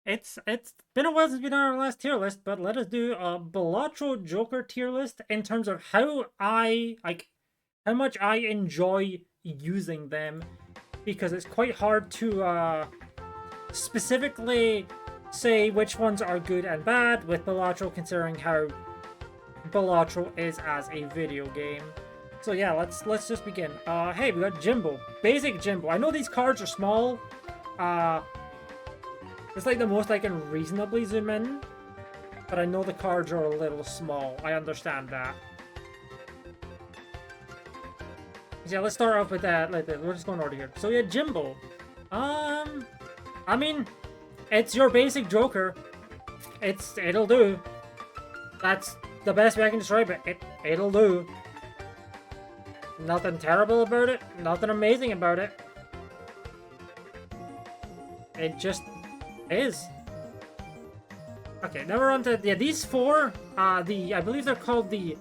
it's been a while since we've done our last tier list, but let us do a Balatro Joker tier list in terms of how much I enjoy using them, because it's quite hard to specifically say which ones are good and bad with Balatro, considering how Balatro is as a video game. So yeah, let's just begin. Hey, we got Jimbo, basic Jimbo. I know these cards are small. It's like the most I can reasonably zoom in, but I know the cards are a little small. I understand that. Yeah, let's start off with that. We're just going over here. So yeah, Jimbo. I mean, it's your basic Joker. It'll do. That's the best way I can describe it. It'll do. Nothing terrible about it. Nothing amazing about it. It just is. Okay, now we're on to these four. I believe they're called the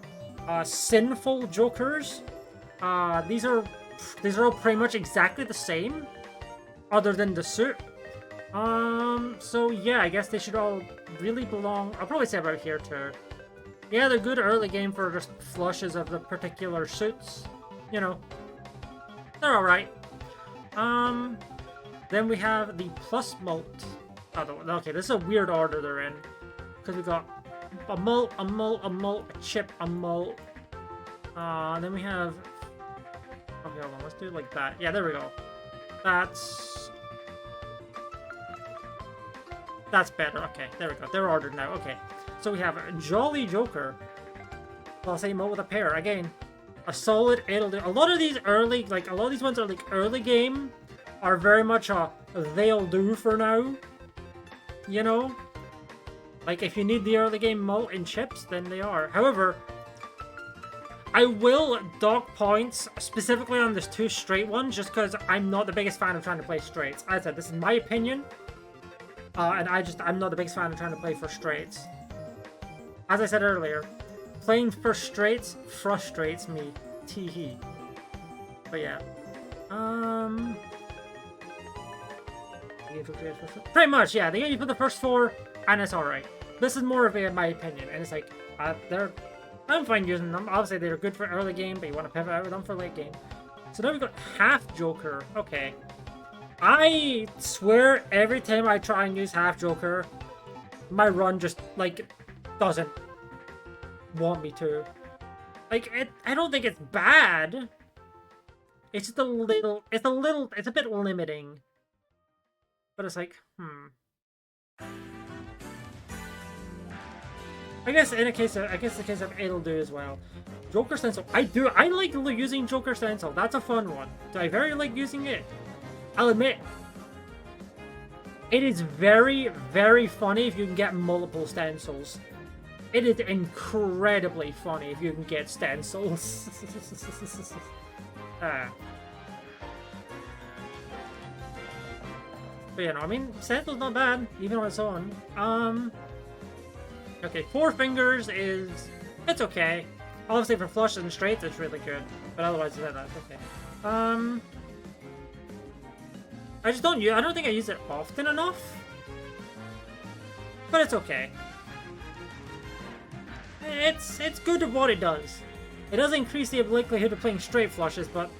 sinful Jokers. These are all pretty much exactly the same, other than the suit. So yeah, I guess they should all really belong. I'll probably say about here too. Yeah, they're good early game for just flushes of the particular suits. You know, they're all right. Then we have the plus mult. Oh, okay, this is a weird order they're in, because we got a mult, a mult, a mult, a chip, a mult. Then we have. Okay, hold on. Let's do it like that. Yeah, there we go. That's better. Okay, there we go. They're ordered now. Okay, so we have a Jolly Joker. Well, I'll say mult with a pair again. A solid. It'll do. A lot of these early, a lot of these ones are like early game, are very much a they'll do for now. You know, like if you need the early game mult and chips, then they are. However, I will dock points specifically on this two straight ones, just because I'm not the biggest fan of trying to play straights. As I said, this is my opinion, and I'm not the biggest fan of trying to play for straights. As I said earlier, playing for straights frustrates me. Teehee. But yeah, pretty much, yeah. They get you for the first four, and it's alright. This is more of my opinion, and it's like, I'm fine using them. Obviously, they're good for early game, but you want to pivot out with them for late game. So now we've got half Joker. Okay. I swear every time I try and use half Joker, my run just, doesn't want me to. I don't think it's bad. It's just it's a bit limiting. But it's like, I guess the case of it'll do as well. Joker Stencil. I like using Joker Stencil. That's a fun one. I very like using it. I'll admit, it is very, very funny if you can get multiple stencils. It is incredibly funny if you can get stencils. But you know, I mean, stencil's not bad, even on its own. Okay, 4 fingers it's okay. Obviously for flushes and straights it's really good, but otherwise that's okay. I don't think I use it often enough, but it's okay. It's good at what it does. It does increase the likelihood of playing straight flushes, but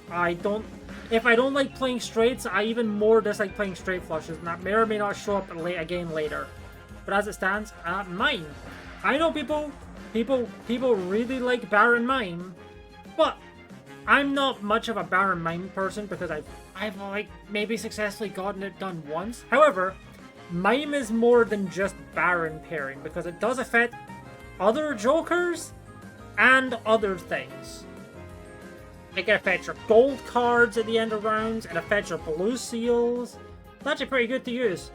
if I don't like playing straights, I even more dislike playing straight flushes, and that may or may not show up again later. But as it stands, mime. I know people really like Baron Mime, but I'm not much of a Baron Mime person because I've maybe successfully gotten it done once. However, Mime is more than just Baron pairing, because it does affect other Jokers and other things. It can affect your gold cards at the end of rounds, it affects your blue seals. It's actually pretty good to use.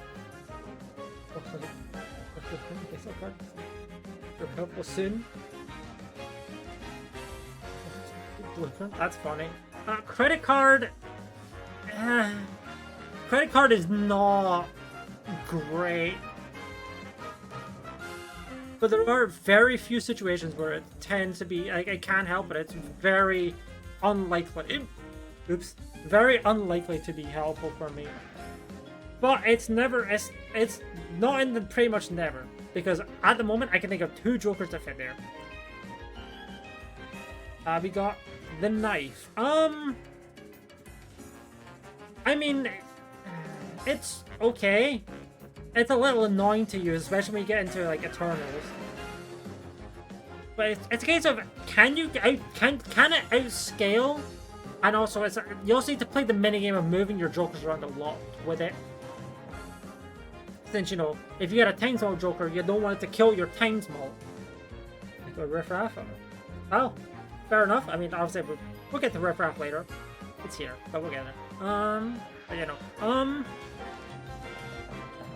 Helpful soon. That's funny. Credit card. Credit card is not great, but there are very few situations where it tends to be. I can't help it. It's very unlikely. Very unlikely to be helpful for me. But it's never, it's not in the pretty much never. Because at the moment, I can think of 2 jokers that fit there. We got the knife. I mean, it's okay. It's a little annoying to use, especially when you get into like Eternals. But it's a case of can it outscale? And also, you also need to play the minigame of moving your jokers around a lot with it. Since, you know, if you got a Time Small joker, you don't want it to kill your Time Small. Like a riffraff. Oh, fair enough. I mean, obviously, we'll get to riffraff later. It's here, but we'll get it. But you know,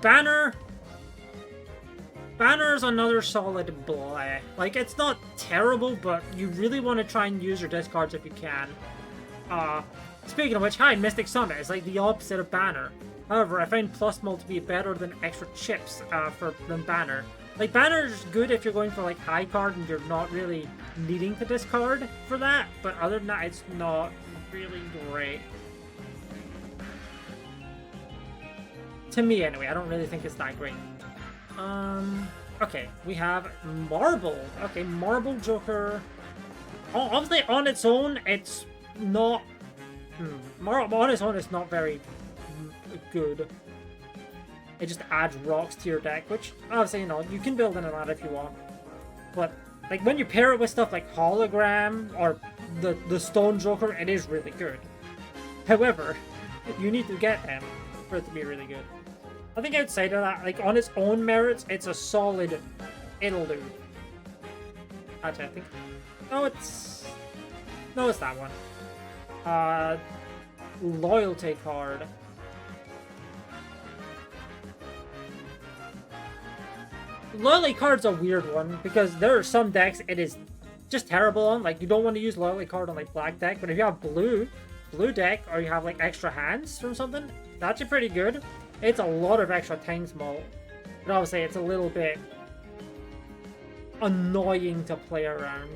Banner. Banner's another solid blah. Like, it's not terrible, but you really want to try and use your discards if you can. Speaking of which, hi, Mystic Summit is like the opposite of Banner. However, I find Plus Mult to be better than extra chips than Banner. Like, Banner's good if you're going for like high card and you're not really needing to discard for that, but other than that, it's not really great. To me, anyway, I don't really think it's that great. Okay, we have Marble. Okay, Marble Joker. Oh, obviously, on its own, it's not... Marble on its own, it's not very good. It just adds rocks to your deck, which, obviously, you know, you can build in a lot if you want. But, like, when you pair it with stuff like Hologram or the Stone Joker, it is really good. However, you need to get them for it to be really good. I think outside of that, like, on its own merits, it's a solid it'll do. Actually, I think... No, it's that one. Loyalty card. Loyalty card's a weird one, because there are some decks it is just terrible on. Like, you don't want to use loyalty card on, like, black deck, but if you have blue deck, or you have, like, extra hands from something, that's actually pretty good. It's a lot of extra Time Small, but obviously it's a little bit annoying to play around.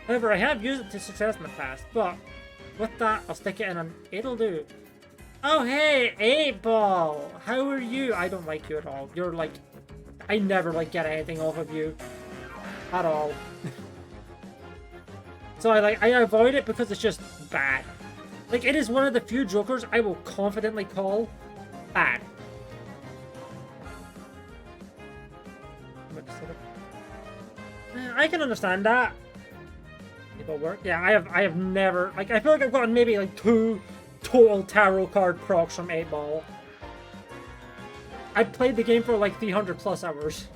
However, I have used it to success in the past, but with that, I'll stick it in an it'll do. Oh hey, 8-Ball! How are you? I don't like you at all. You're like... I never like get anything off of you. At all. So I avoid it because it's just bad. Like, it is one of the few jokers I will confidently call bad. I can understand that. It'll work. Yeah, I have never... Like, I feel like I've gotten maybe, like, 2 total tarot card procs from 8-Ball. I played the game for, like, 300 plus hours.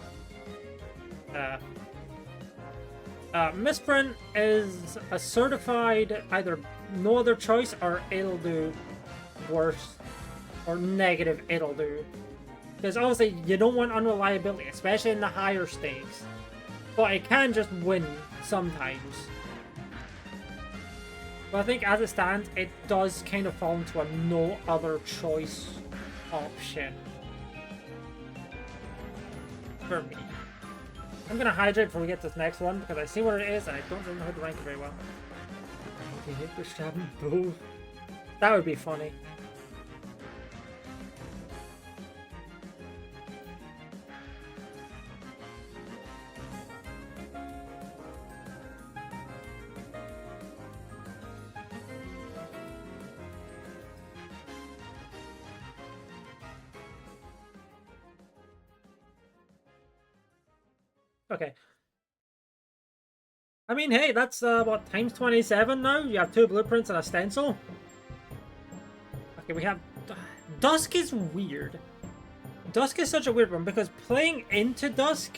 Misprint is a certified either no other choice or it'll do worse. Or negative it'll do. Because obviously you don't want unreliability, especially in the higher stakes. But it can just win sometimes. But I think as it stands, it does kind of fall into a no other choice option. For me. I'm gonna hydrate before we get to this next one because I see what it is and I don't really know how to rank it very well. Okay, hit the stabbing bow. That would be funny. Okay. I mean, hey, that's, what, times 27 now? You have 2 blueprints and a stencil? Okay, we have... Dusk is weird. Dusk is such a weird one, because playing into Dusk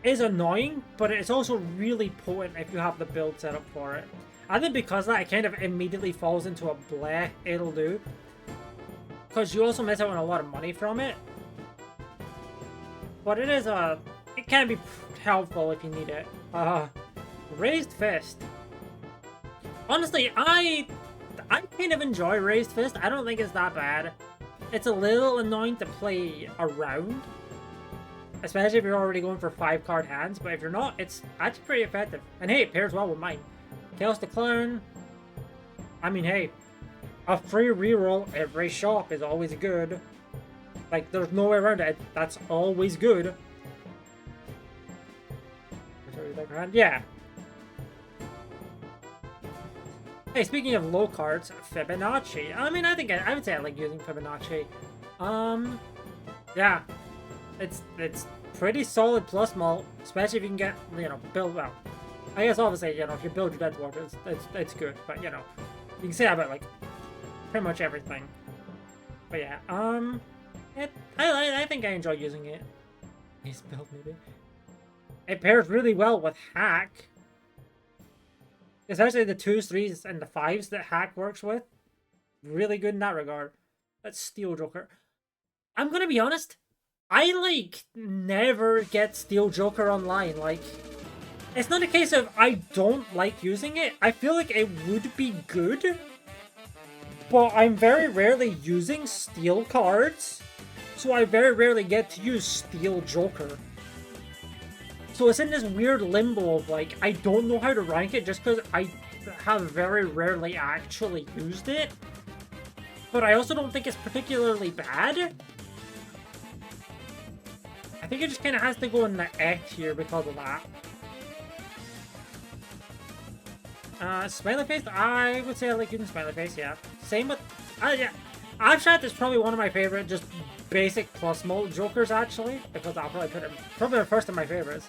is annoying, but it's also really potent if you have the build set up for it. I think because of that, it kind of immediately falls into a bleh, it'll do. Because you also miss out on a lot of money from it. But it is a... It can be helpful if you need it. Raised Fist. Honestly, I kind of enjoy Raised Fist. I don't think it's that bad. It's a little annoying to play around. Especially if you're already going for 5-card hands. But if you're not, it's actually pretty effective. And hey, it pairs well with mine. Chaos the Clown. I mean, hey. A free reroll every shop is always good. Like, there's no way around it. That's always good. Yeah. Hey, speaking of low cards, Fibonacci. I mean, I would say I like using Fibonacci. Yeah, it's pretty solid plus mult, especially if you can get, you know, build well. I guess obviously, you know, if you build your death ward, it's good, but you know, you can say that about like pretty much everything. But yeah, I think I enjoy using it. Nice build maybe. It pairs really well with hack. Especially the 2s, 3s, and the 5s that hack works with. Really good in that regard. Let's Steel Joker. I'm gonna be honest, I like never get Steel Joker online. Like, it's not a case of I don't like using it. I feel like it would be good, but I'm very rarely using Steel cards, so I very rarely get to use Steel Joker. So it's in this weird limbo of like, I don't know how to rank it just because I have very rarely actually used it. But I also don't think it's particularly bad. I think it just kind of has to go in the X here because of that. Smiley Face, I would say I like using Smiley Face, yeah. Same with, yeah. Abstract is probably one of my favorite, just basic plus mult Jokers, actually, because I'll probably put it probably the first of my favorites.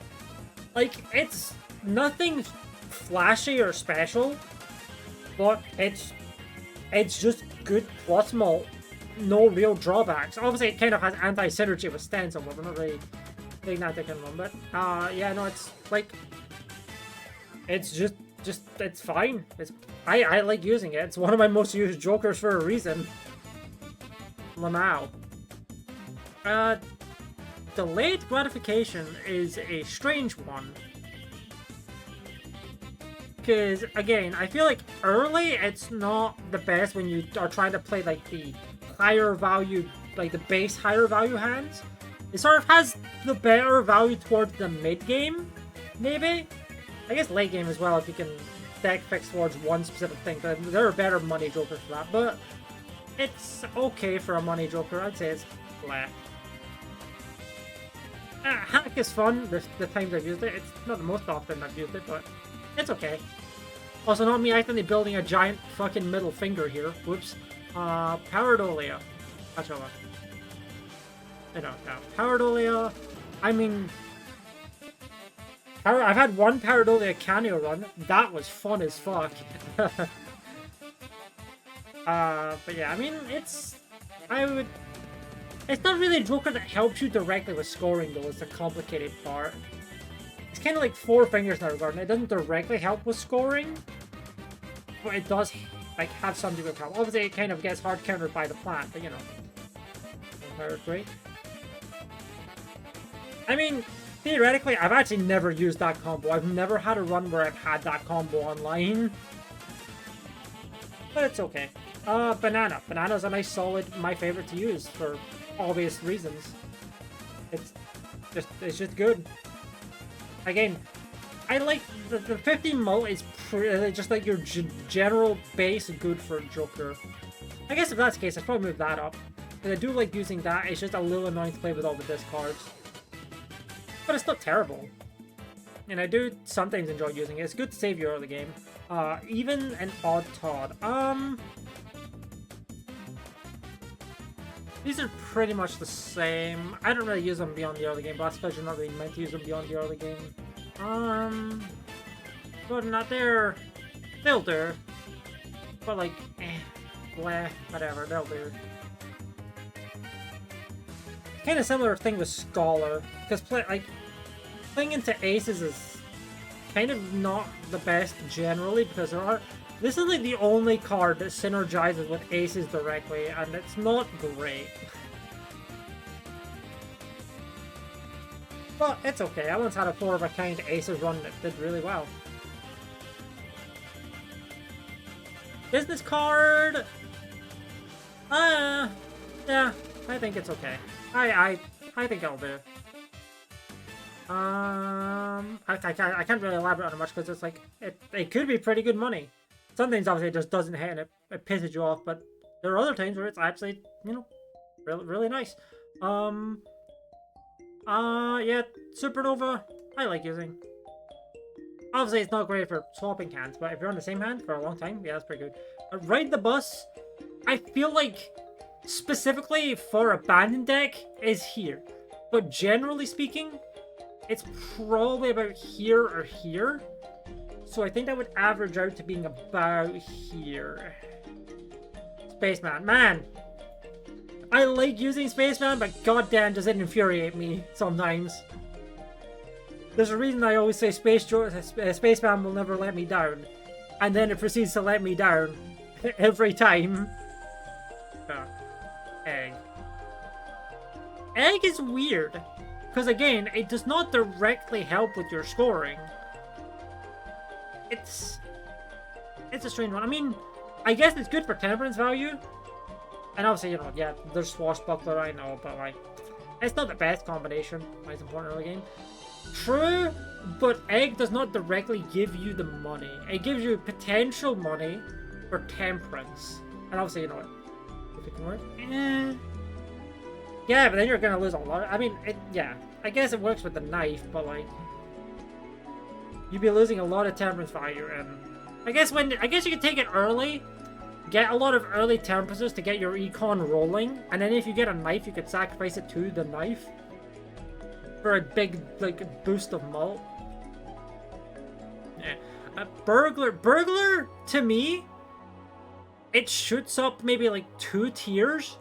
Like, it's nothing flashy or special, but it's just good plus mult, no real drawbacks. Obviously, it kind of has anti-synergy with Stencil, but we're not really taking that into account. But yeah, no, it's like, it's just it's fine. I like using it. It's one of my most used Jokers for a reason. Lamau. Delayed gratification is a strange one. Because, again, I feel like early it's not the best when you are trying to play, like, the higher value, like, the base higher value hands. It sort of has the better value towards the mid-game, maybe? I guess late game as well, if you can deck fix towards one specific thing. But there are better money jokers for that, but it's okay for a money joker. I'd say it's flat. Hack is fun, the times I've used it. It's not the most often I've used it, but it's okay. Also, not me accidentally building a giant fucking middle finger here. Whoops. Pareidolia. Actually, no. Pareidolia, I mean, I've had one Pareidolia Canio run. That was fun as fuck. But yeah, I mean, it's not really a Joker that helps you directly with scoring, though. It's the complicated part. It's kind of like Four Fingers in that regard, and it doesn't directly help with scoring, but it does, like, have some degree of help. Obviously, it kind of gets hard countered by the plant, but, you know. Great. I mean, theoretically, I've actually never used that combo. I've never had a run where I've had that combo online. But it's okay. Banana. Banana's a nice, solid, my favorite to use for obvious reasons. It's just good. Again, I like the 50 mult is just like your general base good for Joker. I guess if that's the case, I'd probably move that up. Because I do like using that. It's just a little annoying to play with all the discards. But it's not terrible. And I do sometimes enjoy using it. It's good to save your early game. Even an Odd Todd. These are pretty much the same. I don't really use them beyond the early game, but especially not really meant to use them beyond the early game. But not there. They'll do. But like, bleh, whatever, they'll do. Kind of similar thing with Scholar, because playing into aces is kind of not the best generally, because this is like the only card that synergizes with aces directly, and it's not great. But it's okay. I once had a 4-of-a-kind aces run that did really well. Business card. Yeah, I think it's okay. I think it'll do. I can't really elaborate on it much because it's like it could be pretty good money. Sometimes obviously it just doesn't hit and it pisses you off, but there are other times where it's actually, you know, really nice. Yeah, Supernova, I like using. Obviously, it's not great for swapping hands, but if you're on the same hand for a long time, yeah, that's pretty good. Ride the Bus, I feel like, specifically for Abandoned deck, is here. But generally speaking, it's probably about here or here. So I think that would average out to being about here. Spaceman, man! I like using Spaceman, but goddamn does it infuriate me sometimes. There's a reason I always say Spaceman will never let me down. And then it proceeds to let me down. Every time. Egg. Egg is weird. Because again, it does not directly help with your scoring. It's a strange one. I mean, I guess it's good for temperance value. And obviously, you know, yeah, there's Swashbuckler, I know, but like, it's not the best combination. It's important early game. True, but Egg does not directly give you the money. It gives you potential money for temperance. And obviously, you know what? If it can work, yeah, but then you're gonna lose a lot. I mean, yeah, I guess it works with the knife, but like, you'd be losing a lot of temperance value. And I guess you can take it early, get a lot of early temperances to get your econ rolling, and then if you get a knife, you could sacrifice it to the knife for a big like boost of mult. Yeah, burglar to me, it shoots up maybe like 2 tiers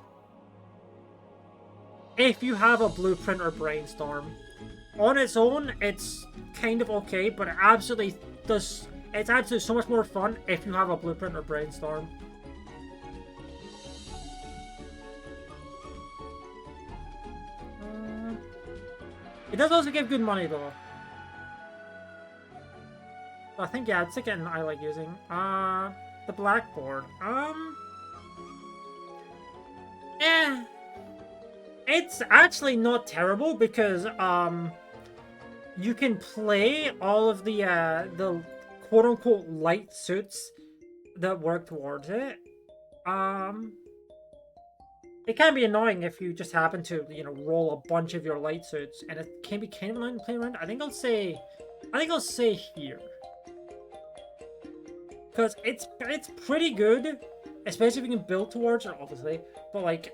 if you have a blueprint or brainstorm. On its own, it's kind of okay, but it absolutely does. It's absolutely so much more fun if you have a blueprint or brainstorm. It does also give good money though. I think yeah, it's again I like using. The blackboard. It's actually not terrible because you can play all of the quote unquote light suits that work towards it. It can be annoying if you just happen to, you know, roll a bunch of your light suits, and it can be kind of annoying to play around. I think I'll say here, because it's pretty good, especially if you can build towards it, obviously. But like,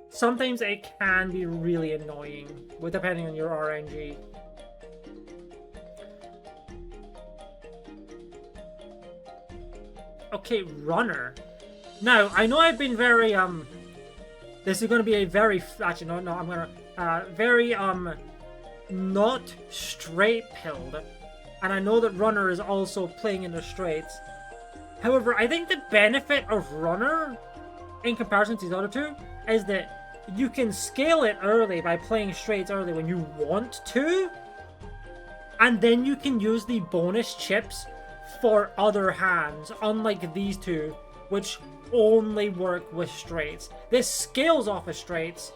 sometimes it can be really annoying, with depending on your RNG. Okay, runner. Now I know I've been very this is going to be a very actually no I'm gonna very not straight pilled, and I know that runner is also playing in the straights. However, I think the benefit of runner in comparison to the other two is that you can scale it early by playing straights early when you want to, and then you can use the bonus chips for other hands, unlike these two, which only work with straights. This scales off of straights,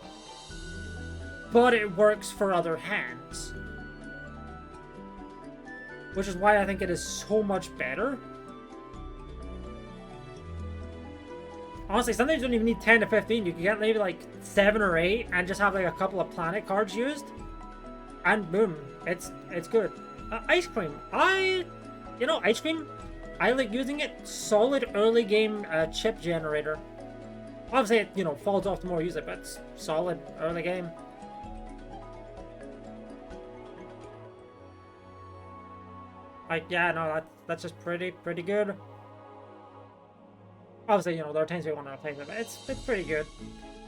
but it works for other hands. Which is why I think it is so much better. Honestly, sometimes you don't even need 10 to 15. You can get maybe like 7 or 8 and just have like a couple of planet cards used. And boom, it's good. Ice cream. Ice cream, I like using it. Solid early game chip generator. Obviously, it, you know, falls off the more you use it, but it's solid early game. Like, yeah, no, that's just pretty good. Obviously, you know, there are times we want to replace it, but it's pretty good.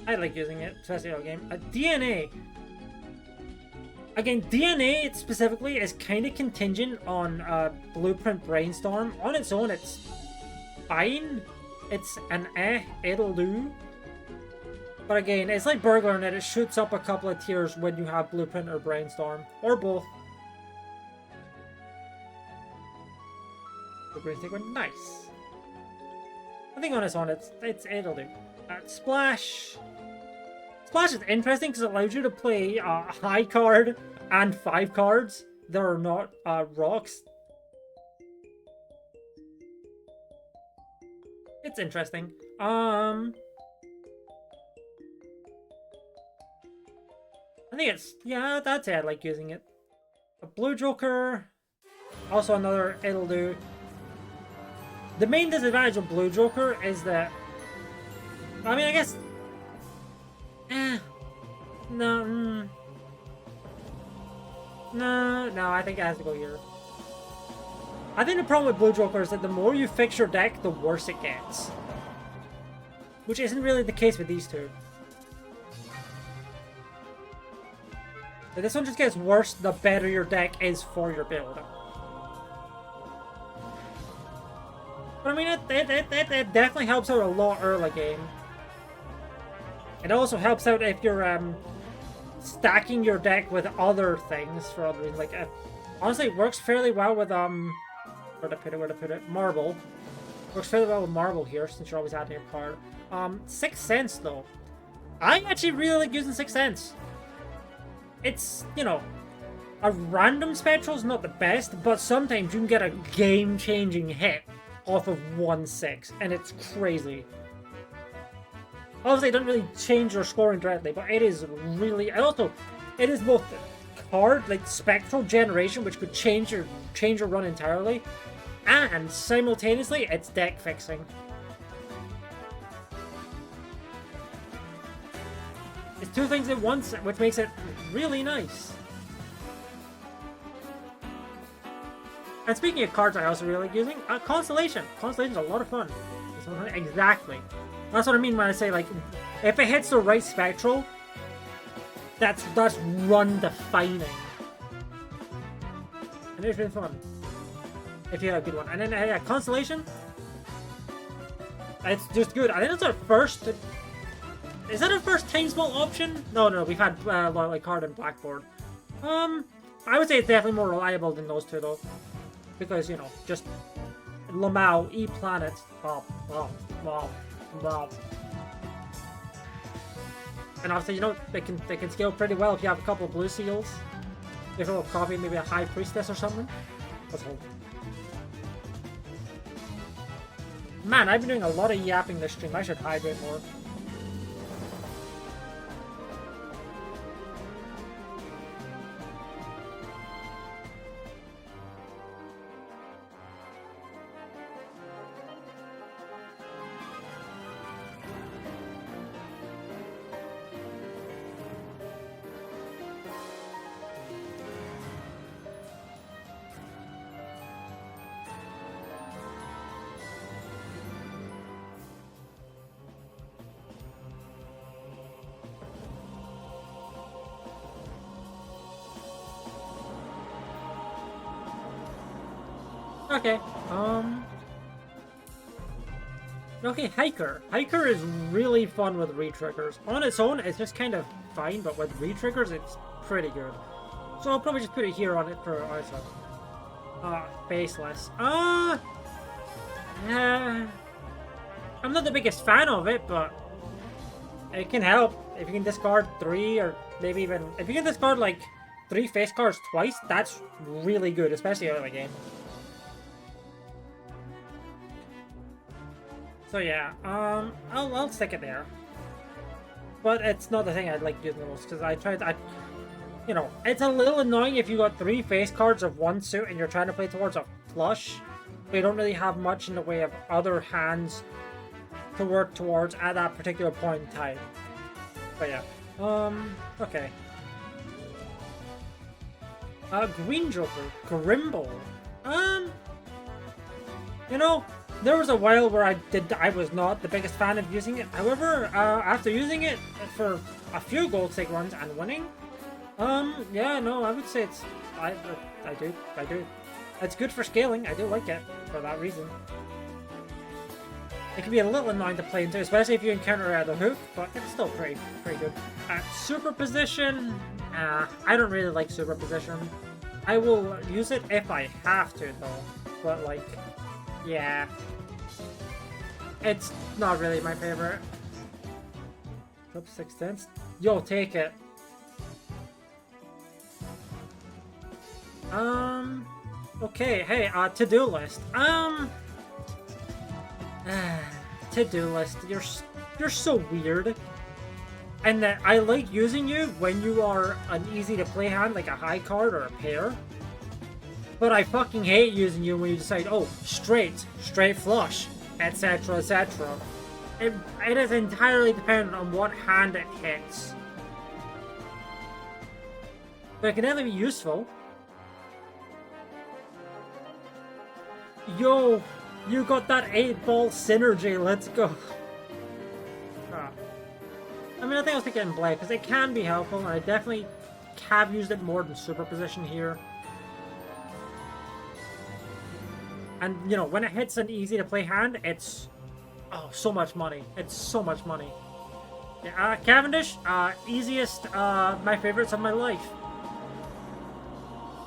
I like using it, especially early game. DNA. Again, DNA specifically is kind of contingent on Blueprint Brainstorm. On its own, it's fine. It's an it'll do. But again, it's like Burglar in that it shoots up a couple of tiers when you have Blueprint or Brainstorm. Or both. The Green Stick nice. I think on its own, it'll do. Splash. Splash is interesting because it allows you to play a high card and 5 cards that are not rocks. It's interesting. I think it's, yeah, that's it. I like using it. A blue Joker, also another, it'll do. The main disadvantage of blue Joker is that, I mean, I guess, no, no, I think it has to go here. I think the problem with blue Joker is that the more you fix your deck, the worse it gets. Which isn't really the case with these two. But this one just gets worse the better your deck is for your build. But I mean, it definitely helps out a lot early game. It also helps out if you're stacking your deck with other things for other reasons. Like, honestly, it works fairly well with where to put it? Marble. Works fairly well with Marble here, since you're always adding a card. 6 cents, though. I actually really like using 6 cents. It's, you know, a random spectral's not the best, but sometimes you can get a game-changing hit off of 1/6, and it's crazy. Obviously, it doesn't really change your scoring directly, but it is really... Also, it is both card, like spectral generation, which could change your run entirely, and simultaneously, it's deck fixing. It's two things at once, which makes it really nice. And speaking of cards I also really like using, Constellation. Constellation's a lot of fun. Exactly. That's what I mean when I say, like, if it hits the right spectral, that's run defining. And it's been fun. If you have a good one. And then, yeah, Constellation, it's just good. I think it's our first... Is that our first time spell option? No, we've had like card and Blackboard. I would say it's definitely more reliable than those two, though. Because, you know, just Lamau, E-Planet, Bob. And obviously, you know, they can scale pretty well if you have a couple of blue seals. If you're copying maybe a High Priestess or something. Let's hope. Man, I've been doing a lot of yapping this stream. I should hydrate more. Okay, okay, Hiker. Hiker is really fun with re-triggers. On its own, it's just kind of fine, but with re-triggers, it's pretty good. So I'll probably just put it here on it for its own. Faceless. I'm not the biggest fan of it, but it can help. If you can discard 3, or maybe even... If you can discard, like, 3 face cards twice, that's really good, especially early game. So yeah, I'll stick it there. But it's not the thing I'd like using the most, because you know, it's a little annoying if you got 3 face cards of 1 suit and you're trying to play towards a flush, but you don't really have much in the way of other hands to work towards at that particular point in time. But yeah, okay. Green Joker, Grimble. You know, there was a while where I was not the biggest fan of using it. However, after using it for a few gold stake runs and winning, yeah, no, I would say it's, I do. It's good for scaling. I do like it for that reason. It can be a little annoying to play into, especially if you encounter the hook, but it's still pretty good. Superposition, I don't really like superposition. I will use it if I have to, though. But like, yeah, it's not really my favorite. Drop 6 cents. Yo, take it. Okay, hey, to-do list. To-do list. You're so weird. And that I like using you when you are an easy to play hand, like a high card or a pair. But I fucking hate using you when you decide, oh, straight flush, etc, etc. It is entirely dependent on what hand it hits. But it can definitely be useful. Yo, you got that 8-ball synergy, let's go. I mean, I think I'll stick it in black, because it can be helpful, and I definitely have used it more than superposition here. And, you know, when it hits an easy-to-play hand, it's... oh, so much money. It's so much money. Yeah, Cavendish, easiest, my favorites of my life.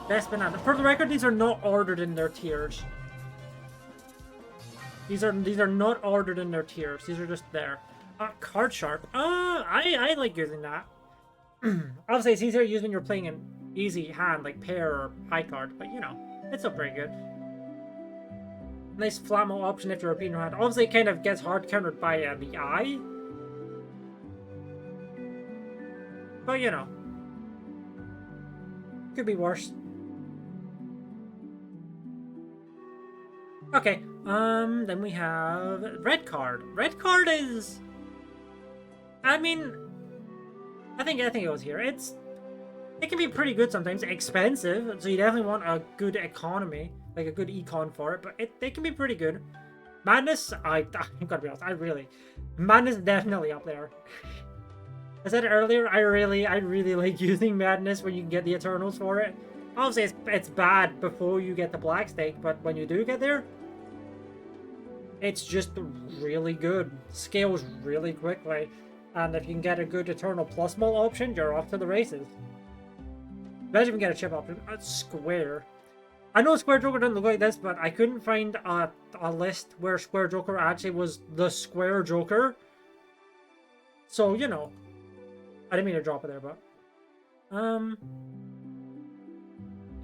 Best banana. For the record, these are not ordered in their tiers. These are not ordered in their tiers. These are just there. Card sharp. I like using that. Obviously, it's easier to use when you're playing an easy hand, like pair or high card, but you know, it's still pretty good. Nice flammo option if you're repeating your hand. Obviously, it kind of gets hard countered by the eye. But you know, could be worse. Okay, then we have red card. Red card is... I mean, I think it goes here. It can be pretty good sometimes. Expensive, so you definitely want a good economy, like a good econ for it. But it can be pretty good. Madness, I'm gotta be honest. Madness is definitely up there. I said it earlier. I really like using Madness when you can get the Eternals for it. Obviously, it's bad before you get the Black Stake, but when you do get there, it's just really good. Scales really quickly. And if you can get a good Eternal Plus Mult option, you're off to the races. Imagine if you can get a chip option. Square. I know Square Joker doesn't look like this, but I couldn't find a list where Square Joker actually was the Square Joker. So, you know. I didn't mean to drop it there, but...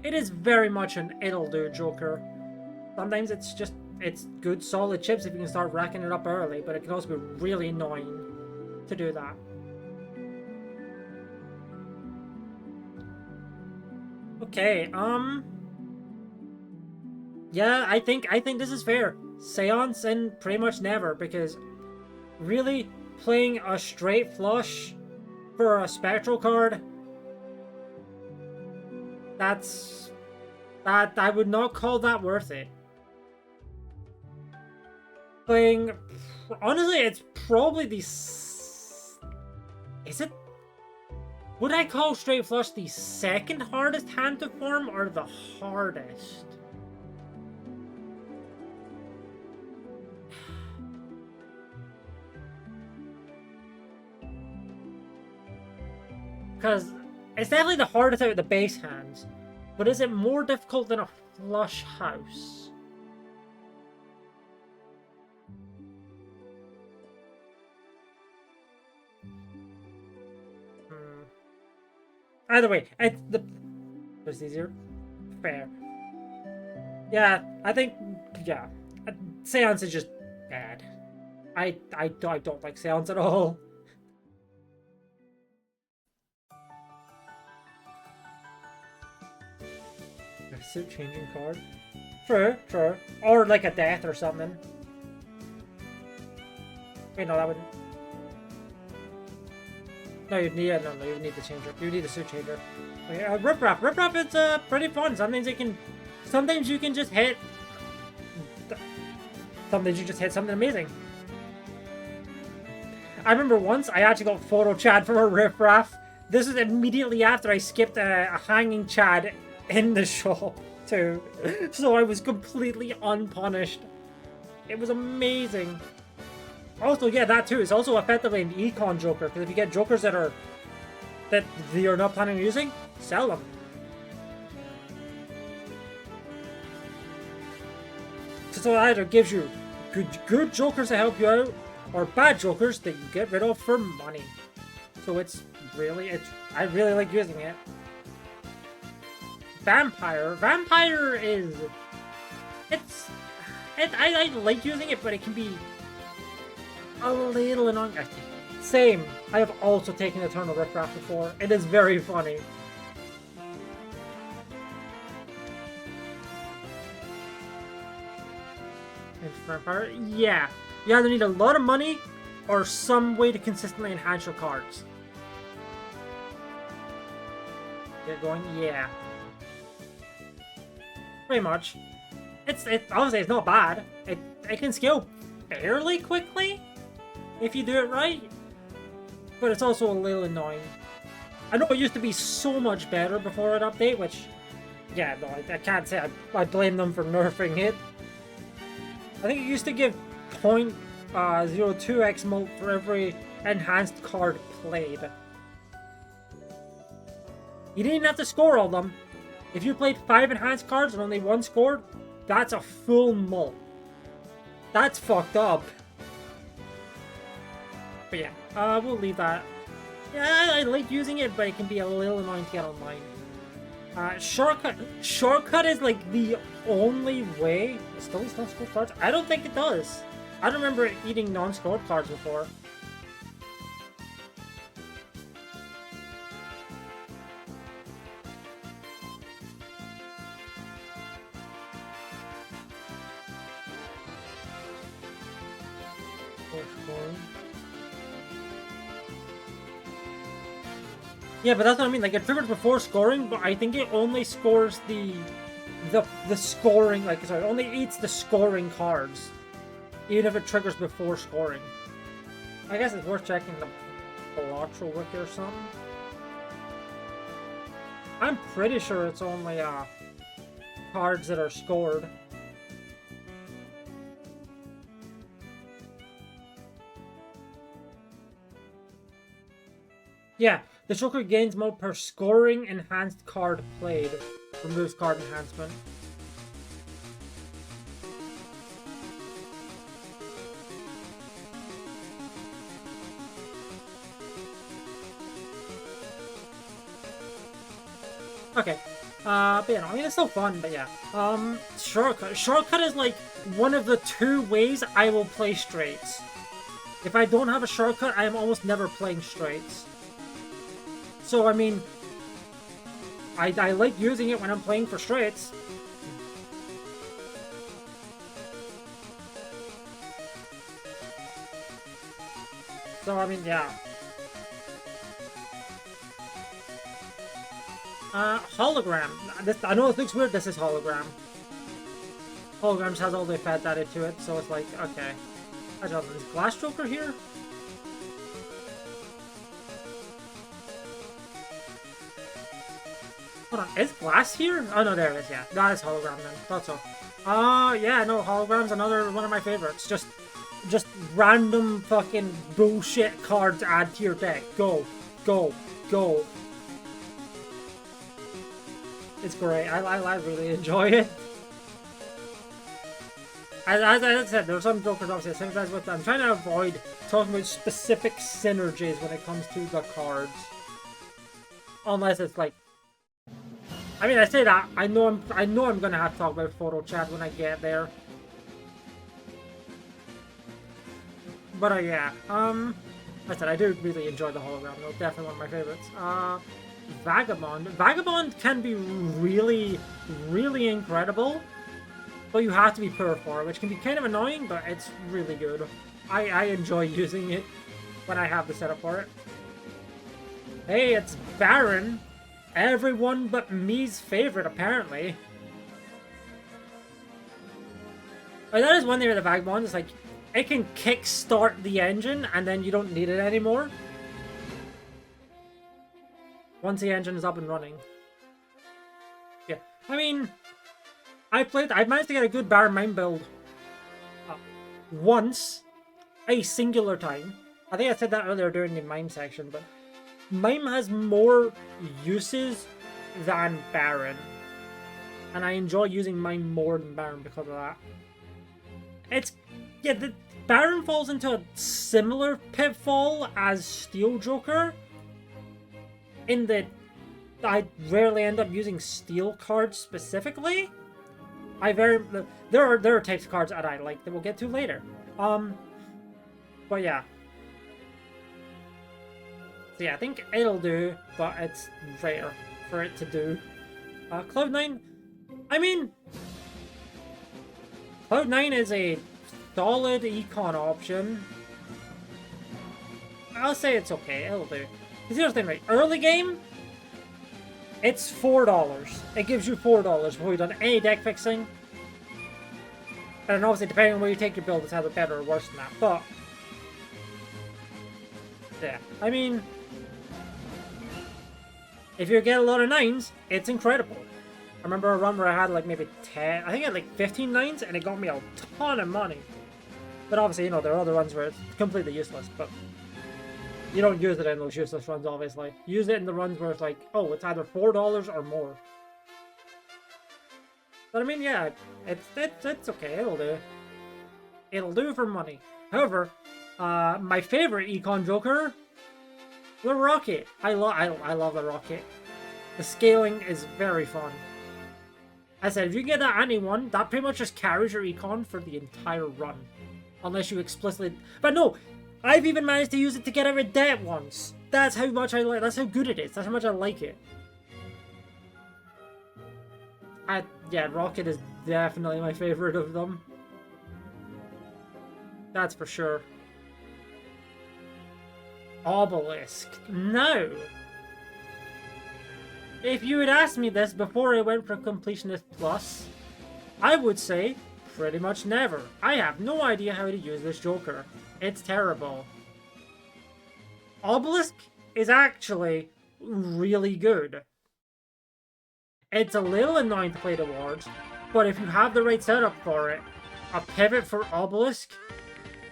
it is very much an it'll do Joker. Sometimes it's good solid chips if you can start racking it up early, but it can also be really annoying to do that. Okay, yeah, I think this is fair. Seance and pretty much never, because really playing a straight flush for a spectral card, I would not call that worth it. Playing, honestly, it's probably the... Is it? Would I call straight flush the second hardest hand to form, or the hardest? Because it's definitely the hardest out of the base hands, but is it more difficult than a flush house? Either way, it's easier. Fair. Yeah, I think, yeah. Seance is just bad. I don't like Seance at all. A suit changing card. True. Or like a death or something. Wait, no, that wouldn't. No, you need the changer. You need the suit changer. Okay, Rip Rap. Rip Rap is pretty fun. Sometimes you can just hit. Sometimes you just hit something amazing. I remember once I actually got photo Chad from a Rip Rap. This is immediately after I skipped a hanging Chad in the shop too, so I was completely unpunished. It was amazing. Also, yeah, that too. It's also effectively an econ Joker, because if you get Jokers that you're not planning on using, sell them. So it either gives you good Jokers to help you out, or bad Jokers that you get rid of for money. So I really like using it. Vampire is... I like using it, but it can be a little annoying. Same. I have also taken Eternal Riffraff before. It is very funny. Infinite power? Yeah. You either need a lot of money or some way to consistently enhance your cards. Get going? Yeah. Pretty much. Obviously it's not bad. It can scale fairly quickly if you do it right. But it's also a little annoying. I know it used to be so much better before an update, which, yeah, no, I can't say I blame them for nerfing it. I think it used to give 0.02x mult for every enhanced card played. You didn't even have to score all of them. If you played 5 enhanced cards and only 1 scored, that's a full mult. That's fucked up. But yeah, we'll leave that. Yeah, I like using it, but it can be a little annoying to get online. Shortcut is like the only way. It still eats non-scored cards? I don't think it does. I don't remember it eating non-scored cards before. Yeah, but that's what I mean. Like, it triggers before scoring, but I think it only scores the scoring. Like, sorry, it only eats the scoring cards, even if it triggers before scoring. I guess it's worth checking the Balatro wiki or something. I'm pretty sure it's only cards that are scored. Yeah. The Joker gains mode per scoring enhanced card played. Removes card enhancement. Okay. But yeah, no, I mean, it's still fun, but yeah. Shortcut. Shortcut is like one of the 2 ways I will play straights. If I don't have a shortcut, I am almost never playing straights. So, I mean, I like using it when I'm playing for straights. So, I mean, yeah. Hologram. I know it looks weird, this is hologram. Hologram just has all the effects added to it, so it's like, okay. I don't know, is Glass Joker here? Hold on, is Glass here? Oh no, there it is, yeah. That is hologram then. Thought so. Yeah, no, hologram's another one of my favorites. Just random fucking bullshit cards to add to your deck. Go. Go. Go. It's great. I really enjoy it. As I said, there are some Jokers obviously I sympathize with. I'm trying to avoid talking about specific synergies when it comes to the cards. Unless it's like, I mean, I say that I know I'm gonna have to talk about photo chat when I get there. But yeah, I said I do really enjoy the hologram though. Definitely one of my favorites. Vagabond. Vagabond can be really, really incredible, but you have to be poor for it, which can be kind of annoying, but it's really good. I enjoy using it when I have the setup for it. Hey, it's Baron. Everyone but me's favorite, apparently. Like, that is one thing with the Vagabond, is like, it can kickstart the engine, and then you don't need it anymore. Once the engine is up and running. Yeah, I mean, I managed to get a good Baron Mine build once, a singular time. I think I said that earlier during the Mime section, but Mime has more uses than Baron. And I enjoy using Mime more than Baron because of that. Yeah, the Baron falls into a similar pitfall as Steel Joker, in that I rarely end up using steel cards specifically. There are types of cards that I like that we'll get to later. But yeah. So yeah, I think it'll do, but it's rare for it to do. Cloud9, I mean, Cloud9 is a solid econ option. I'll say it's okay, it'll do. Because here's the thing, right? Early game, it's $4. It gives you $4 before you've done any deck fixing. And obviously, depending on where you take your build, it's either better or worse than that. But, yeah, I mean, if you get a lot of 9s, it's incredible. I remember a run where I had like maybe 10, I think I had like 15 9s, and it got me a ton of money. But obviously, you know, there are other runs where it's completely useless, but you don't use it in those useless runs, obviously. Use it in the runs where it's like, oh, it's either $4 or more. But I mean, yeah, it's okay, it'll do. It'll do for money. However, my favorite econ joker, the rocket. I love the rocket. The scaling is very fun. I said, if you get that anti-1, that pretty much just carries your econ for the entire run. Unless you explicitly... But no! I've even managed to use it to get out of debt once! That's how much I like... That's how good it is. That's how much I like it. Yeah, Rocket is definitely my favorite of them. That's for sure. Obelisk. No! If you had asked me this before I went for Completionist Plus, I would say pretty much never. I have no idea how to use this joker. It's terrible. Obelisk is actually really good. It's a little annoying to play towards, but if you have the right setup for it, a pivot for Obelisk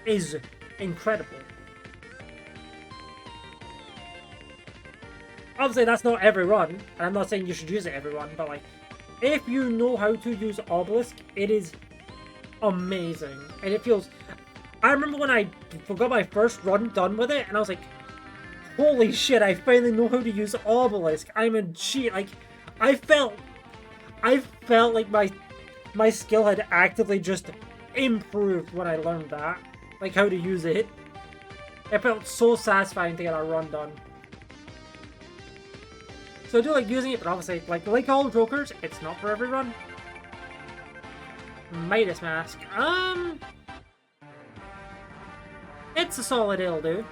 is incredible. Obviously, that's not every run, and I'm not saying you should use it every run, but like, if you know how to use Obelisk, it is amazing. And it feels... I remember when I got my first run done with it, and I was like, holy shit, I finally know how to use Obelisk. I'm a cheat. Like, I felt like my skill had actively just improved when I learned that. Like, how to use it. It felt so satisfying to get a run done. So I do like using it, but obviously, like all jokers, it's not for every run. Midas Mask. It's a solid it'll do.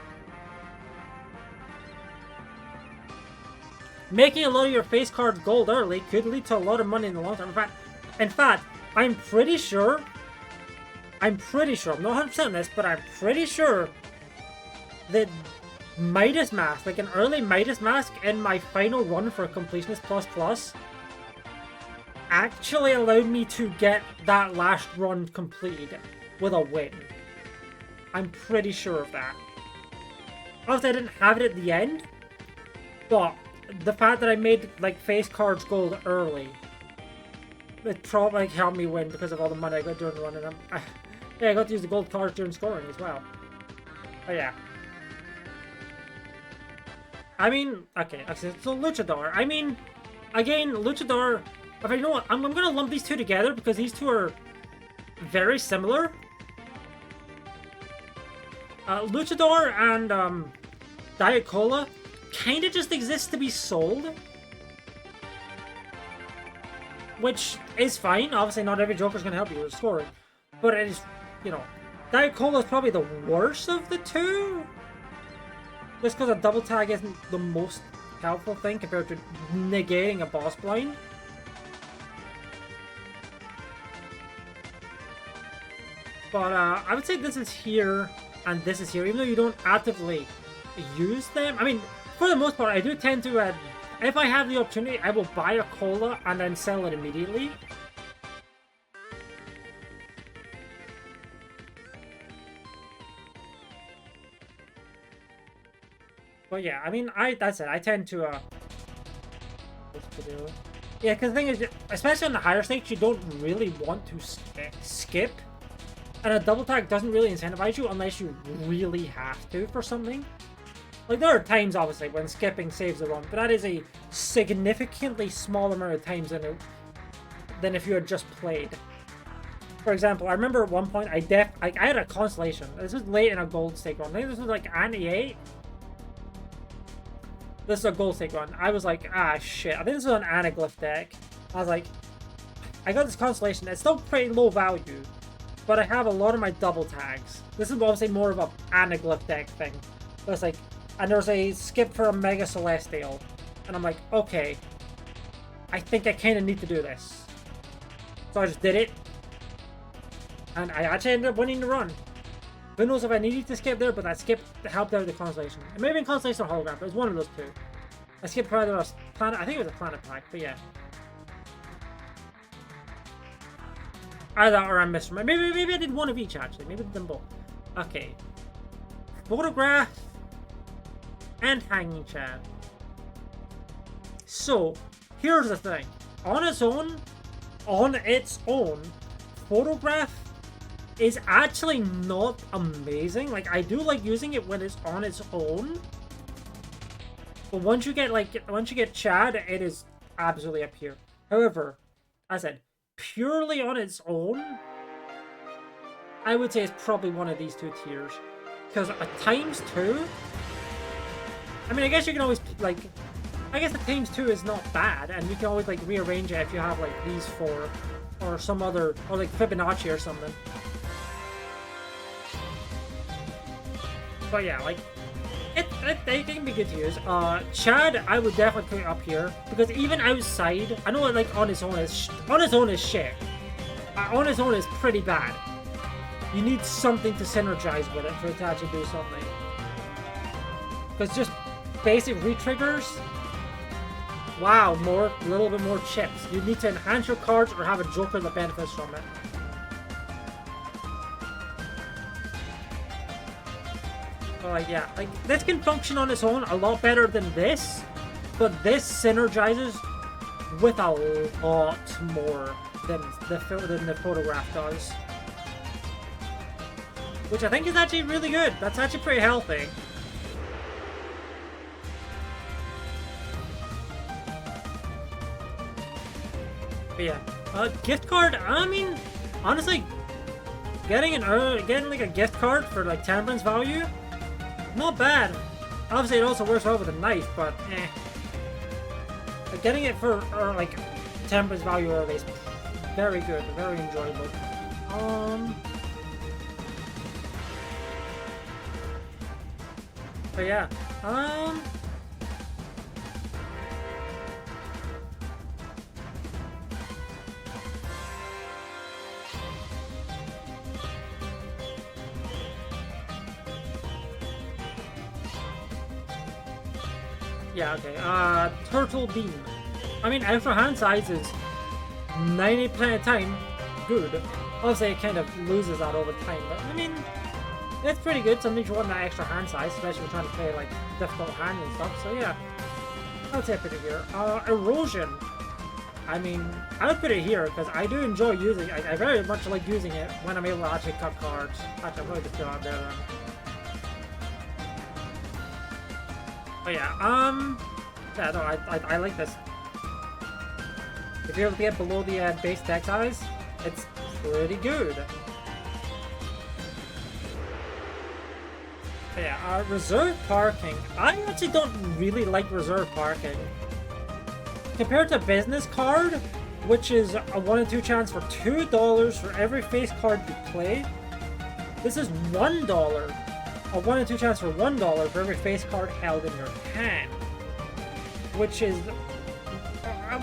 Making a lot of your face cards gold early could lead to a lot of money in the long term. In fact, I'm pretty sure, I'm not 100% on this, but I'm pretty sure that Midas Mask, like an early Midas Mask in my final run for Completionist Plus, actually allowed me to get that last run completed with a win. I'm pretty sure of that. Obviously, I didn't have it at the end, but the fact that I made like face cards gold early, it probably helped me win because of all the money I got during the run, and yeah, I got to use the gold cards during scoring as well. But yeah. I mean, okay, so Luchador. I mean, again, Luchador, if you know what, I'm gonna lump these two together because these two are very similar. Luchador and Diet Cola kind of just exist to be sold. Which is fine. Obviously, not every Joker's gonna help you with scoring. But it is, you know, Diet Cola is probably the worst of the two. Just because a double tag isn't the most helpful thing compared to negating a boss blind. But I would say this is here and this is here, even though you don't actively use them. I mean, for the most part, I do tend to, if I have the opportunity, I will buy a cola and then sell it immediately. But yeah, I mean, that's it. I tend to, yeah, because the thing is, especially on the higher stakes, you don't really want to skip. And a double tag doesn't really incentivize you unless you really have to for something. Like, there are times, obviously, when skipping saves the run, but that is a significantly smaller amount of times than if you had just played. For example, I remember at one point, I had a constellation. This was late in a gold stake run. I think this was like Anti 8. This is a gold stake one. I was like, ah, shit. I think this is an anaglyph deck. I was like, I got this constellation. It's still pretty low value, but I have a lot of my double tags. This is obviously more of a anaglyph deck thing. But it's like, and there's a skip for a Mega Celestial. And I'm like, okay, I think I kind of need to do this. So I just did it. And I actually ended up winning the run. Who knows if I needed to skip there, but that skip helped out the constellation. It may have been constellation or hologram, but it was one of those two. I skipped either a planet, I think it was a planet pack, but yeah. Either or I missed. Maybe I did one of each actually. Maybe I did them both. Okay. Photograph and hanging chad. So here's the thing. On its own, photograph is actually not amazing. Like, I do like using it when it's on its own. But once you get Chad, it is absolutely up here. However, as I said, purely on its own, I would say it's probably one of these two tiers. Because a ×2, I mean, I guess you can always, like, I guess the ×2 is not bad, and you can always, like, rearrange it if you have, like, these four, or some other, or, like, Fibonacci or something. But yeah, like, it can be good to use. Chad, I would definitely put it up here, because even outside, I know, like, on its own is shit. On its own is pretty bad. You need something to synergize with it for it to actually do something. Because just basic re-triggers, wow, a little bit more chips. You need to enhance your cards or have a joker that benefits from it. So like, yeah, like, this can function on its own a lot better than this, but this synergizes with a lot more than the photograph does. Which I think is actually really good. That's actually pretty healthy. But yeah, gift card. I mean, honestly, getting like a gift card for like temperance value, not bad. Obviously, it also works well with a knife, but eh. Like, getting it for like temperance value early is very good, very enjoyable. But yeah, yeah, okay, turtle beam. I mean, extra hand size is 90% of the time good. Obviously, it kind of loses that over time, but I mean, it's pretty good. Sometimes you want that extra hand size, especially when you're trying to play like difficult hand and stuff. So yeah, I'll say put it here. Erosion. I mean, I would put it here because I do enjoy using it. I very much like using it when I'm able to actually cut cards. Actually, I'm going to put it out there then. But yeah, no, I like this. If you're able to get below the base deck size, it's pretty good. But yeah, reserve parking. I actually don't really like reserve parking. Compared to business card, which is a 1 in 2 chance for $2 for every face card you play, this is $1. A 1 in 2 chance for $1 for every face card held in your hand. Which is,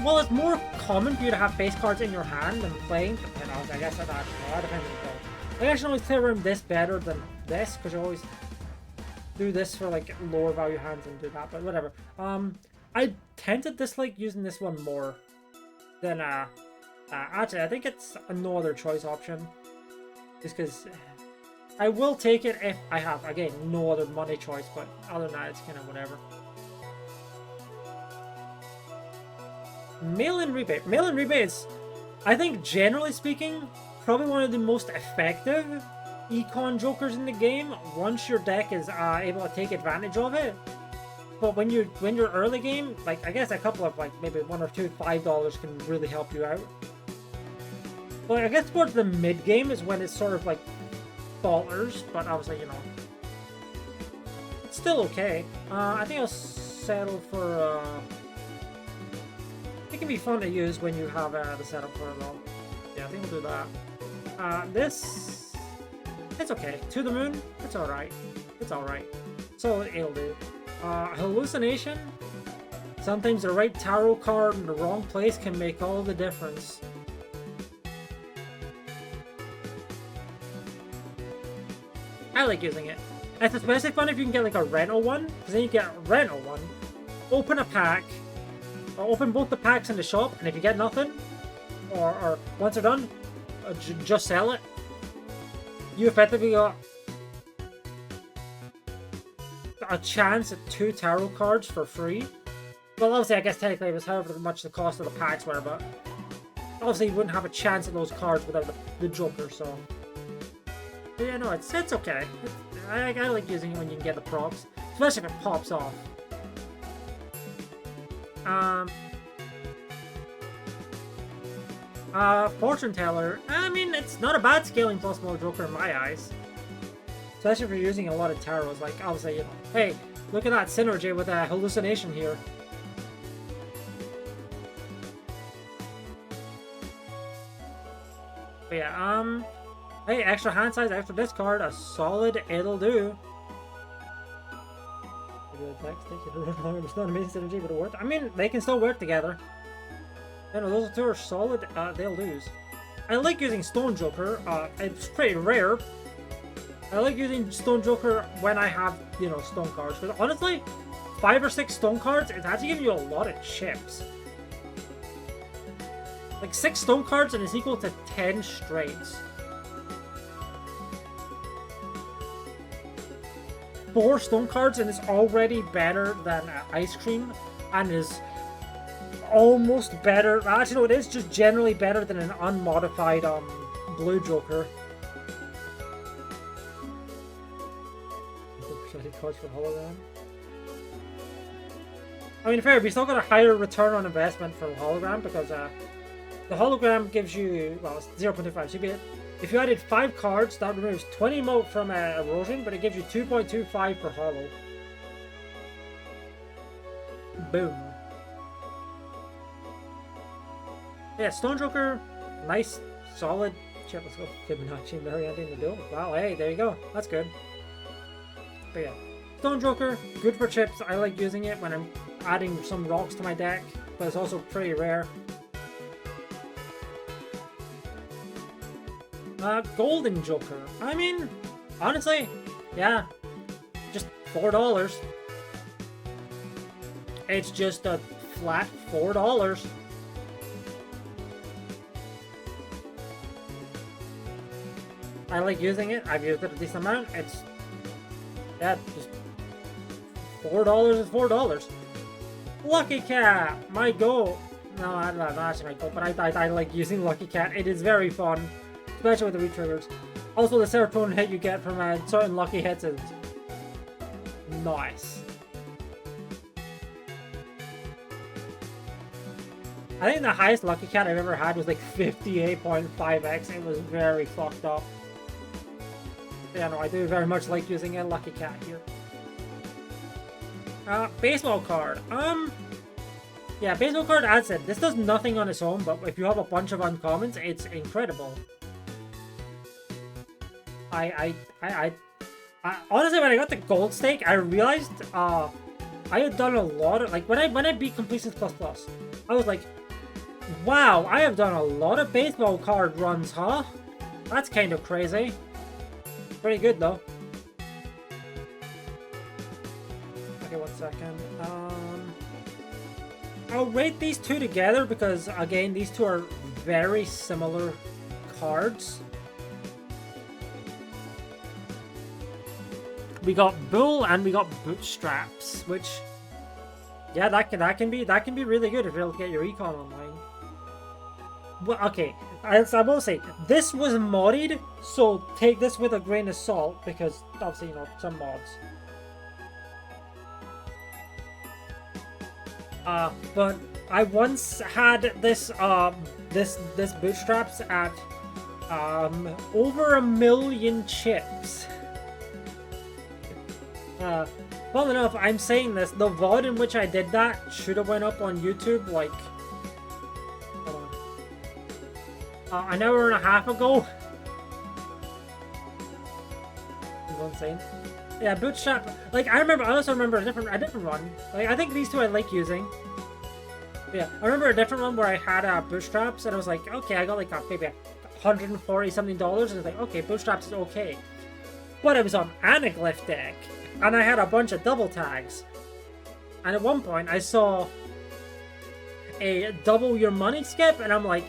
well, it's more common for you to have face cards in your hand than playing. I guess that depends on the card. I guess you always clear room this better than this, because you always do this for like lower value hands and do that, but whatever. I tend to dislike using this one more than actually I think it's a no other choice option, just because I will take it if I have, again, no other money choice, but other than that it's kind of whatever. Mail-in rebate. Mail-in rebates, I think generally speaking, probably one of the most effective econ jokers in the game once your deck is able to take advantage of it. But when you're early game, like, I guess a couple of, like, maybe $1 or $2 $5 can really help you out. But I guess towards the mid game is when it's sort of like falters, but obviously, you know, it's still okay. I think I'll settle for it can be fun to use when you have the setup for it all. Yeah, I think we'll do that. This, it's okay. To the moon, it's alright. It's alright. So it'll do. Hallucination. Sometimes the right tarot card in the wrong place can make all the difference. I like using it. It's especially fun if you can get like a rental one, because then you get a rental one, open a pack, or open both the packs in the shop, and if you get nothing, or once they're done, just sell it. You effectively got a chance at 2 tarot cards for free. Well, obviously, I guess technically it was however much the cost of the packs were, but obviously you wouldn't have a chance at those cards without the Joker, so. But yeah, no, it's okay. I like using it when you can get the props, especially if it pops off. Fortune Teller. I mean, it's not a bad scaling plus mode Joker in my eyes. Especially if you're using a lot of tarots, like obviously, you know, hey, look at that synergy with a hallucination here. But yeah, hey, extra hand size, extra discard, a solid, it'll do. It's not amazing synergy, but it worked. I mean, they can still work together. You know, those two are solid, they'll lose. I like using Stone Joker, it's pretty rare. I like using Stone Joker when I have, you know, stone cards. Because honestly, 5 or 6 stone cards, it's actually giving you a lot of chips. Like 6 stone cards and it's equal to 10 straights. 4 stone cards and it's already better than Ice Cream. And is almost better. Actually, no, it is just generally better than an unmodified Blue Joker. Cards for hologram. I mean, fair, we still got a higher return on investment for the hologram because the hologram gives you, well, it's 0.25. So if you added 5 cards, that removes 20 mote from erosion, but it gives you 2.25 per holo. Boom. Yeah, Stone Joker, nice, solid. Shit, let's go. Fibonacci, Marianne in the duel. Wow, hey, there you go. That's good. But yeah, Stone Joker, good for chips. I like using it when I'm adding some rocks to my deck, but it's also pretty rare. Golden Joker. I mean, honestly, yeah, just $4. It's just a flat $4. I like using it. I've used it a decent amount. It's, yeah, just $4 is $4. Lucky Cat, my goal. No, not actually my goal, but I like using Lucky Cat. It is very fun, especially with the re-triggers. Also, the serotonin hit you get from certain lucky hits is nice. I think the highest Lucky Cat I've ever had was like 58.5x. It was very fucked up. Yeah, no, I do very much like using a Lucky Cat here. Baseball card. Yeah, baseball card, as I said, this does nothing on its own, but if you have a bunch of uncommons, it's incredible. I honestly, when I got the gold stake, I realized, I had done a lot of, like, when I beat Completions Plus Plus, I was like, wow, I have done a lot of baseball card runs, huh? That's kind of crazy. Pretty good, though. Okay, 1 second. I'll rate these two together because, again, these two are very similar cards. We got Bull and we got Bootstraps, which, yeah, that can be really good if you're able to get your econ online. Well, okay, as I will say, this was modded, so take this with a grain of salt because obviously, you know, some mods. But I once had this this Bootstraps at over 1 million chips. Well enough, I'm saying this, the VOD in which I did that should have went up on YouTube, like, hold on, an hour and a half ago. You know what I'm saying? Yeah, Bootstrap, like, I also remember a different run. Like, I think these two I like using. Yeah, I remember a different one where I had Bootstraps, and I was like, okay, I got like maybe $140 something, and I was like, okay, Bootstraps is okay. But I was on Anaglyph deck, and I had a bunch of double tags. And at one point, I saw a double your money skip, and I'm like,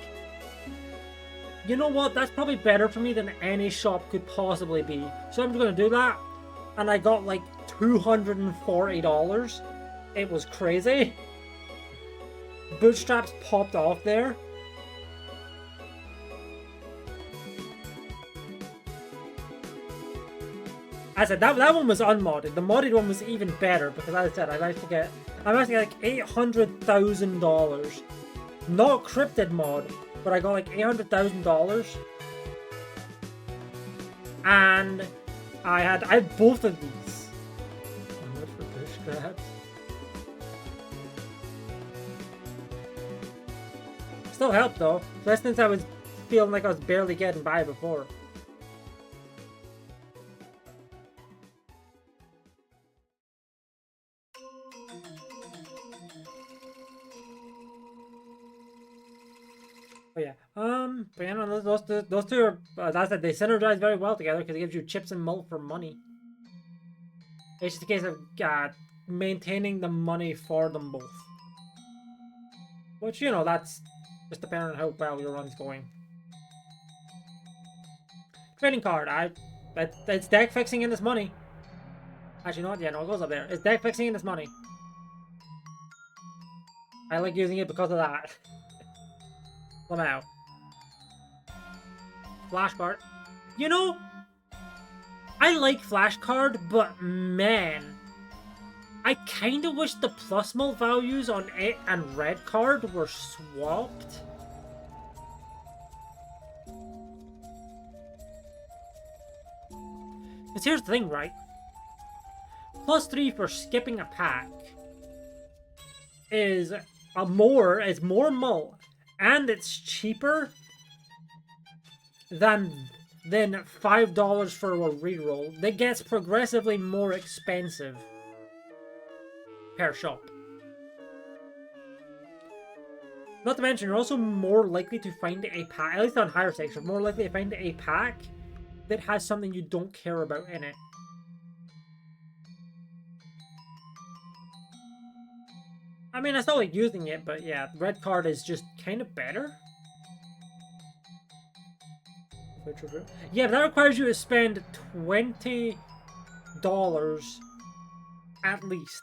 you know what? That's probably better for me than any shop could possibly be. So I'm going to do that. And I got like $240. It was crazy. Bootstraps popped off there. I said that one was unmodded. The modded one was even better because, as I said, I managed to get like $800,000. Not cryptid mod, but I got like $800,000. And I had both of these. How much for Bootstraps? Still helped though, especially since I was feeling like I was barely getting by before. Oh yeah, but you know, those two are, that's it, they synergize very well together because it gives you chips and malt for money. It's just a case of maintaining the money for them both. Which, you know, that's just depending on how well your run's going. Trading card, it's deck fixing in this money. Actually, not yeah, no, it goes up there. It's deck fixing in this money. I like using it because of that. Somehow. Flashcard. You know, I like flashcard, but man, I kind of wish the plus mult values on it and red card were swapped. Because here's the thing, right? +3 for skipping a pack is more mult, and it's cheaper than $5 for a reroll. That gets progressively more expensive per shop. Not to mention, you're also more likely to find a pack, at least on higher stakes, you're more likely to find a pack that has something you don't care about in it. I mean, I still like using it, but yeah, red card is just kind of better. Yeah, but that requires you to spend $20 at least.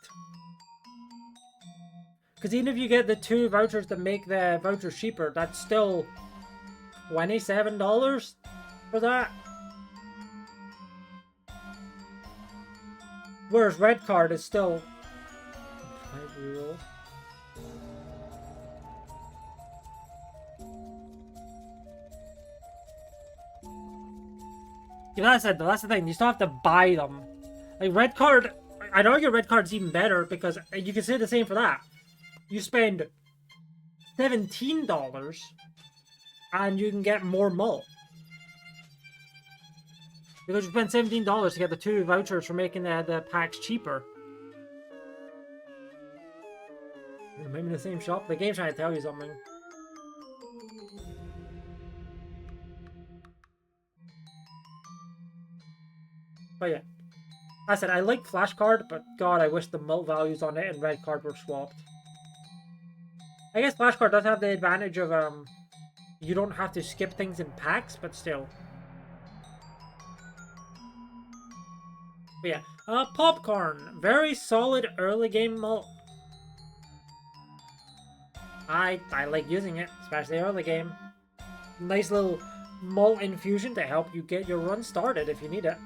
Because even if you get the 2 vouchers that make the vouchers cheaper, that's still $27 for that. Whereas red card is still 5 reroll. Yeah, that's the thing. You still have to buy them. Like red card, I'd argue red card's even better because you can say the same for that. You spend $17 and you can get more mult. Because you spend $17 to get the 2 vouchers for making the packs cheaper. Maybe in the same shop. The game's trying to tell you something. But yeah. I said I like flashcard, but god, I wish the mult values on it and red card were swapped. I guess flashcard does have the advantage of you don't have to skip things in packs, but still. But yeah, popcorn, very solid early game mult. I like using it, especially early game. Nice little mult infusion to help you get your run started if you need it.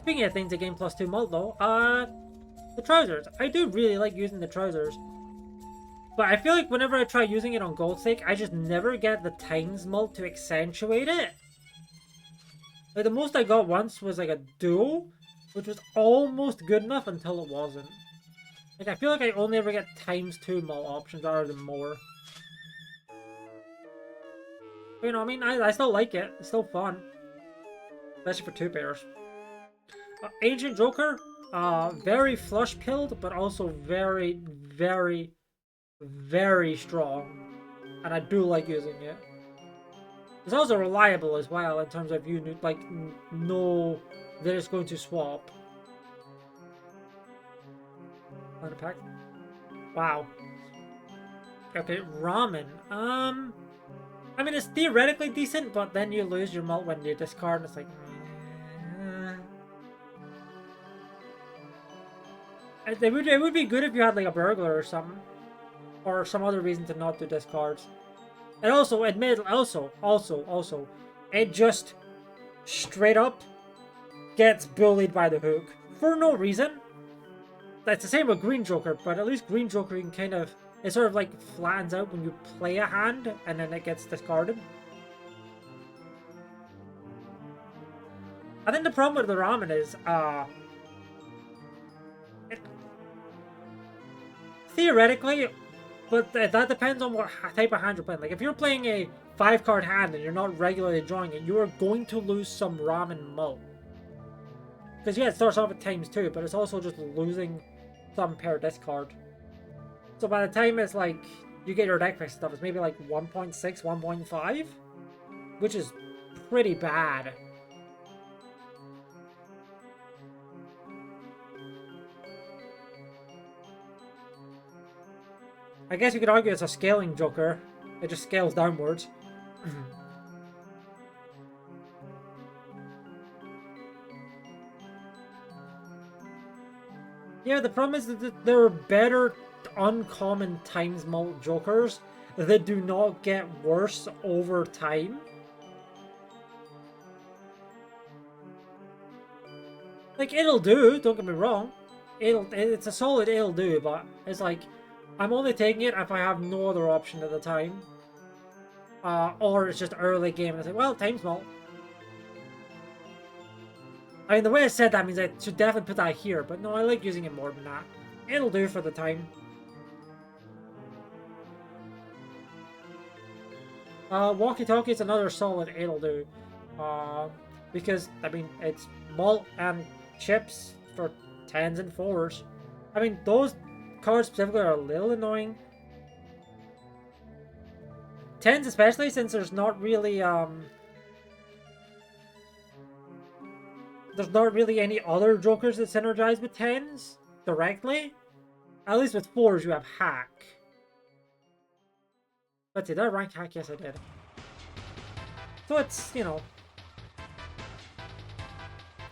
Speaking of things that gain +2 mult though, the trousers. I do really like using the trousers. But I feel like whenever I try using it on Goldstake, I just never get the times mult to accentuate it. Like the most I got once was like a duo, which was almost good enough until it wasn't. Like I feel like I only ever get ×2 mult options rather than more. But, you know, I mean, I still like it. It's still fun, especially for 2 pairs. Ancient Joker, very flush pilled, but also very, very, very strong, and I do like using it. It's also reliable as well in terms of you like know that it's going to swap. Pack. Wow. Okay, ramen. I mean it's theoretically decent, but then you lose your mult when you discard, and it's like. It would be good if you had like a burglar or something, or some other reason to not do discards. And also, it just straight up gets bullied by the hook for no reason. That's the same with Green Joker, but at least Green Joker you can kind of, it sort of like flattens out when you play a hand and then it gets discarded. I think the problem with the ramen is, theoretically, but that depends on what type of hand you're playing. Like, if you're playing a 5-card hand and you're not regularly drawing it, you are going to lose some ramen mult. Because, yeah, it starts off at ×2, but it's also just losing some pair discard. So by the time it's like, you get your deck fix stuff, it's maybe like 1.6, 1.5, which is pretty bad. I guess you could argue it's a scaling Joker. It just scales downwards. Yeah, the problem is that there are better uncommon ×mult Jokers that do not get worse over time. Like, it'll do, don't get me wrong. It's a solid it'll do, but it's like, I'm only taking it if I have no other option at the time. Or it's just early game and it's like, well, ×mult. I mean, the way I said that means I should definitely put that here, but no, I like using it more than that. It'll do for the time. Walkie Talkie is another solid it'll do. Because, I mean, it's mult and chips for 10s and 4s. I mean, those cards specifically are a little annoying. 10s especially, since there's not really, there's not really any other Jokers that synergize with 10s directly. At least with 4s, you have Hack. Let's see, did I rank Hack? Yes, I did. So it's, you know,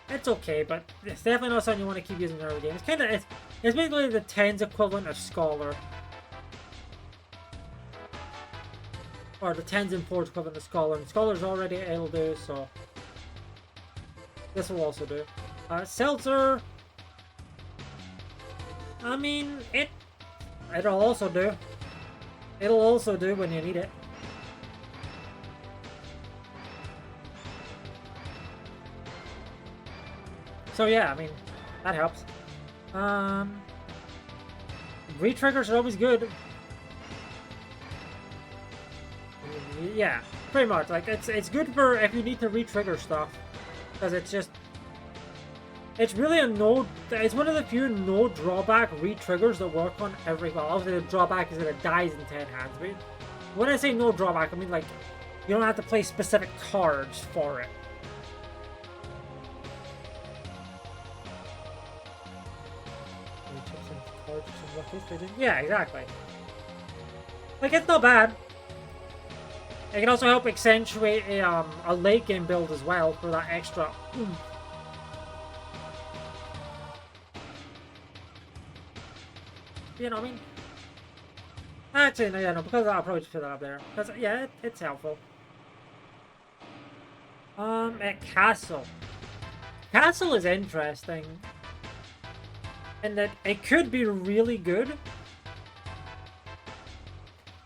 it's okay, but it's definitely not something you want to keep using in early game. It's kind of, it's basically the 10s equivalent of Scholar. Or the 10s and 4s equivalent of Scholar. And Scholar's already it'll do, so this will also do. Seltzer. I mean, it'll also do. It'll also do when you need it. So yeah, I mean, that helps. Re-triggers are always good. Yeah, pretty much. Like, it's good for if you need to re-trigger stuff. Because it's just, it's really it's one of the few no drawback re-triggers that work on every, well, obviously the drawback is that it dies in 10 hands, but when I say no drawback, I mean like, you don't have to play specific cards for it. Yeah, exactly. Like, it's not bad. It can also help accentuate a late game build as well for that extra oomph. You know what I mean? Actually, no, yeah, no, because I'll probably just put that up there. Because, yeah, it's helpful. At Castle. Castle is interesting. In that it could be really good.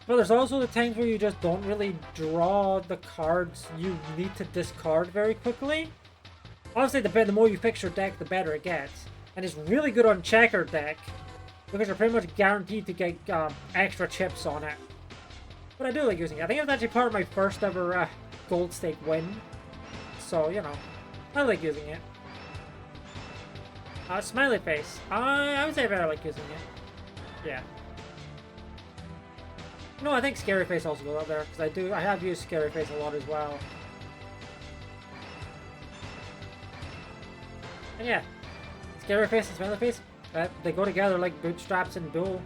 But there's also the times where you just don't really draw the cards you need to discard very quickly. Obviously, the more you fix your deck, the better it gets. And it's really good on checkered deck, because you're pretty much guaranteed to get extra chips on it. But I do like using it. I think it was actually part of my first ever gold stake win. So, you know, I like using it. Smiley face. I would say I better like using it. Yeah. No, I think scary face also goes up there, because I have used scary face a lot as well. And yeah, scary face and smiley face, they go together like bootstraps and bull.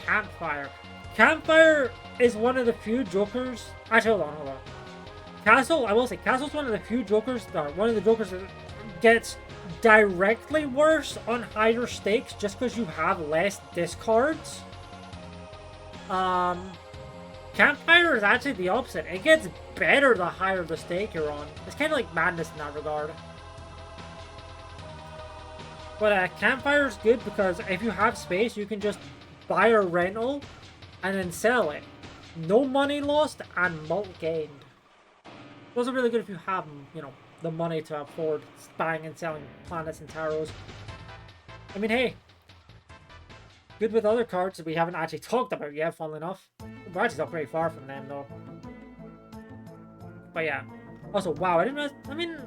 Campfire. Campfire is one of the few jokers. Actually, hold on. Castle, I will say, Castle's one of the few jokers, one of the jokers that gets directly worse on higher stakes just because you have less discards. Campfire is actually the opposite. It gets better the higher the stake you're on. It's kind of like Madness in that regard. But Campfire is good because if you have space, you can just buy a rental and then sell it. No money lost and mult gained. Those are really good if you have, you know, the money to afford buying and selling planets and tarots. I mean, hey, good with other cards that we haven't actually talked about yet, funnily enough. We're actually not very far from them, though. But yeah. Also, wow, I didn't realize, I mean,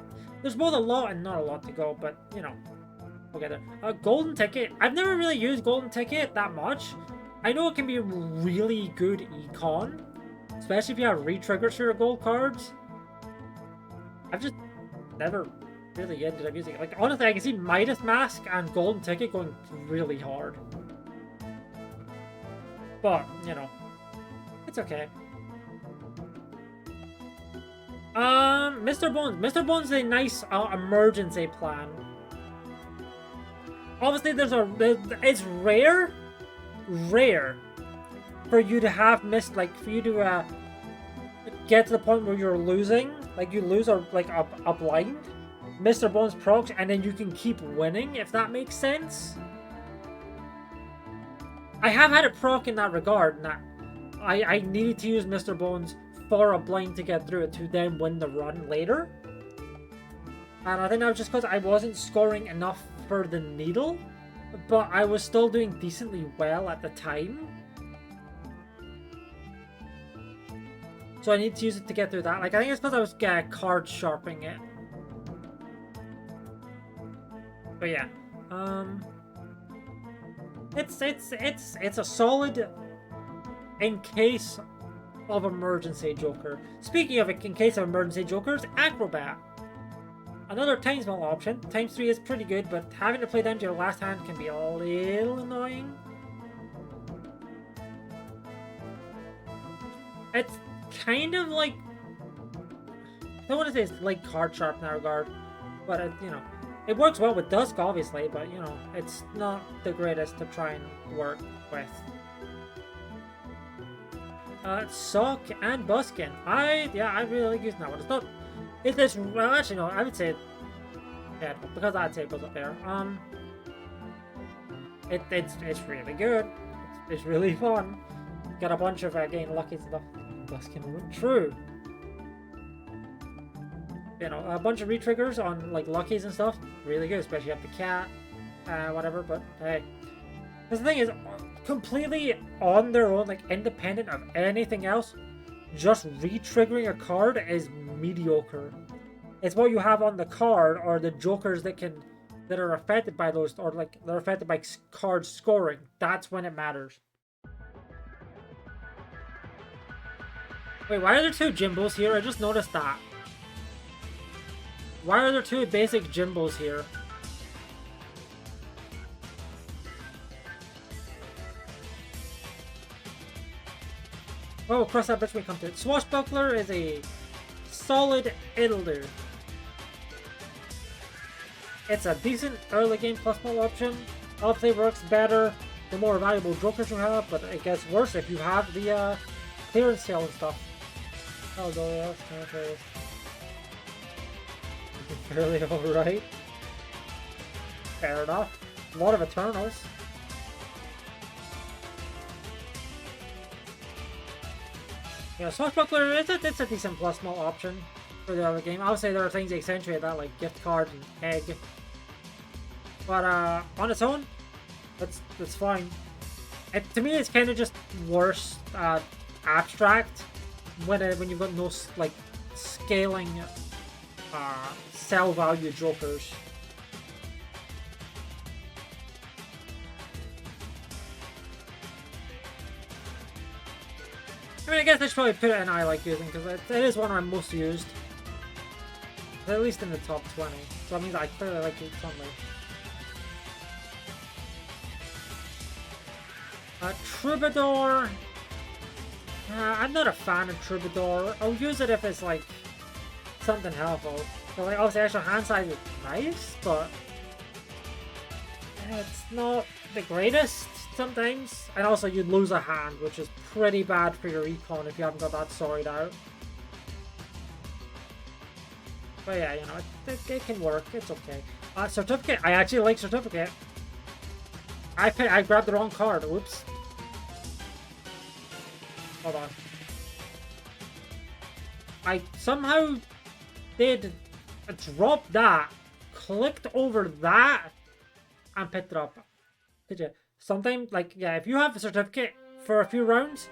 there's both a lot and not a lot to go, but, you know, we'll get there. Golden Ticket. I've never really used Golden Ticket that much. I know it can be really good econ, especially if you have re-triggers for your gold cards. I've just never really ended up using it. Like, honestly, I can see Midas Mask and Golden Ticket going really hard. But, you know, it's okay. Mr. Bones. Mr. Bones is a nice emergency plan. Obviously, it's rare for you to have for you to get to the point where you're losing, like you lose a blind. Mr. Bones procs, and then you can keep winning, if that makes sense. I have had a proc in that regard, and that I needed to use Mr. Bones for a blind to get through it to then win the run later. And I think that was just because I wasn't scoring enough for the needle, but I was still doing decently well at the time. So I need to use it to get through that. Like, I think it's because I was card sharpening it. But yeah, it's a solid in case of emergency joker. Speaking of it, in case of emergency jokers, Acrobat. Another times mult option. Times 3 is pretty good, but having to play down to your last hand can be a little annoying. It's kind of like, I don't want to say it's like card sharp in that regard, but you know, it works well with Dusk, obviously, but you know, it's not the greatest to try and work with. Sock and Buskin. I really like using that one. It's not. It's well, actually no. I would say, yeah, because I'd say it goes up there. It's really good. It's really fun. Got a bunch of getting lucky stuff. Buskin, true. You know, a bunch of re-triggers on like luckies and stuff. Really good, especially if you have the cat, whatever. But hey, this thing is completely on their own, like independent of anything else. Just re-triggering a card is mediocre. It's what you have on the card or the jokers that are affected by those, or like they're affected by card scoring. That's when it matters. Wait, why are there two Jimbos here? I just noticed that. Why are there two basic Jimbos here? Oh, we'll cross that bridge when we come to it. Swashbuckler is a solid idler. It's a decent early game plus mult option. Obviously works better the more valuable jokers you have, but it gets worse if you have the clearance sale and stuff. Oh, no, that's fairly alright. Fair enough. A lot of Eternals. Yeah, Swashbuckler, it's a decent plus mult option. for the other game. Obviously, there are things that accentuate that, like gift card and egg. But on its own, that's fine. To me, it's kind of just worse abstract when you've got no like scaling sell value jokers. I mean, I guess I should probably put it in I like using because it is one I'm most used. At least in the top 20. So that means I clearly like it something. Troubadour. I'm not a fan of Troubadour. I'll use it if it's like something helpful. So like obviously extra hand size is nice, but it's not the greatest sometimes. And also you'd lose a hand, which is pretty bad for your econ if you haven't got that sorted out. But yeah, you know, it can work. It's okay. Certificate. I actually like certificate. I grabbed the wrong card. Whoops. Hold on. I somehow did drop that, clicked over that, and picked it up. Did you? Sometimes, like, yeah, if you have a certificate for a few rounds,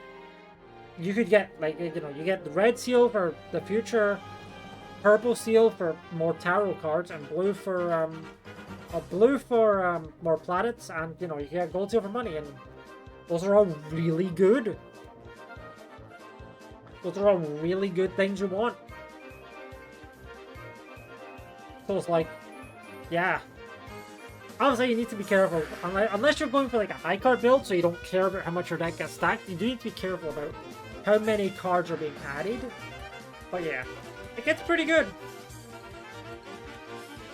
you could get, like, you know, you get the red seal for the future, purple seal for more tarot cards, and blue for more planets, and, you know, you get gold seal for money, and those are all really good. Those are all really good things you want. So it's like, yeah. Obviously, you need to be careful. Unless you're going for like a high card build, so you don't care about how much your deck gets stacked, you do need to be careful about how many cards are being added. But yeah, it gets pretty good.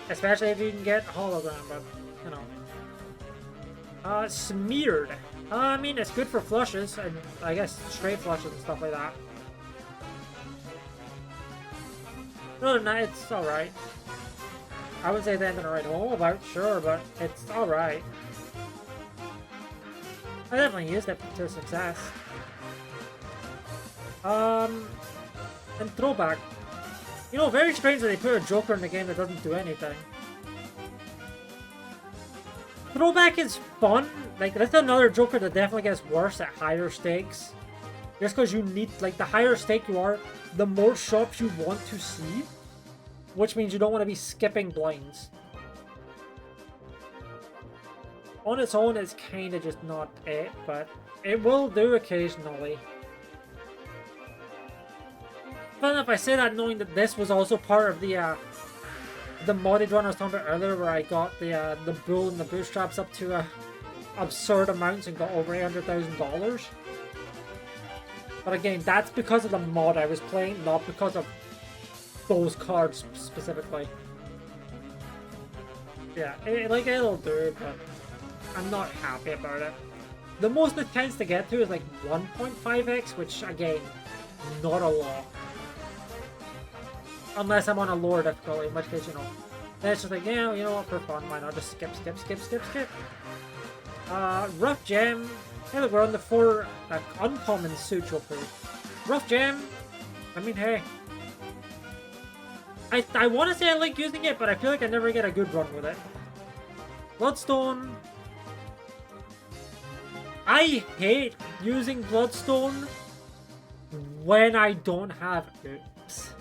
Especially if you can get hologram, but, you know. Smeared. I mean, it's good for flushes, and I guess straight flushes and stuff like that. Other than that, it's alright. I would say anything to write home about, sure, but it's alright. I definitely used it to success. And throwback. You know, very strange that they put a Joker in the game that doesn't do anything. Throwback is fun. Like, that's another Joker that definitely gets worse at higher stakes. Just because you need, like, the higher stake you are, the more shops you want to see. Which means you don't want to be skipping blinds. On its own, it's kind of just not it, but it will do occasionally. But if I say that knowing that this was also part of the modded one I was talking about earlier, where I got the bull and the bootstraps up to absurd amounts and got over $800,000. But again, that's because of the mod I was playing, not because of those cards specifically. Yeah, it'll do, but I'm not happy about it. The most it tends to get to is like 1.5x, which again, not a lot. Unless I'm on a lower difficulty, in which case, you know, then it's just like, yeah, you know what, for fun, why not just skip. Rough Gem. Hey look, we're on the 4 uncommon suit Joker. Rough Gem. I mean, hey. I want to say I like using it, but I feel like I never get a good run with it. Bloodstone. I hate using Bloodstone when I don't have Oops.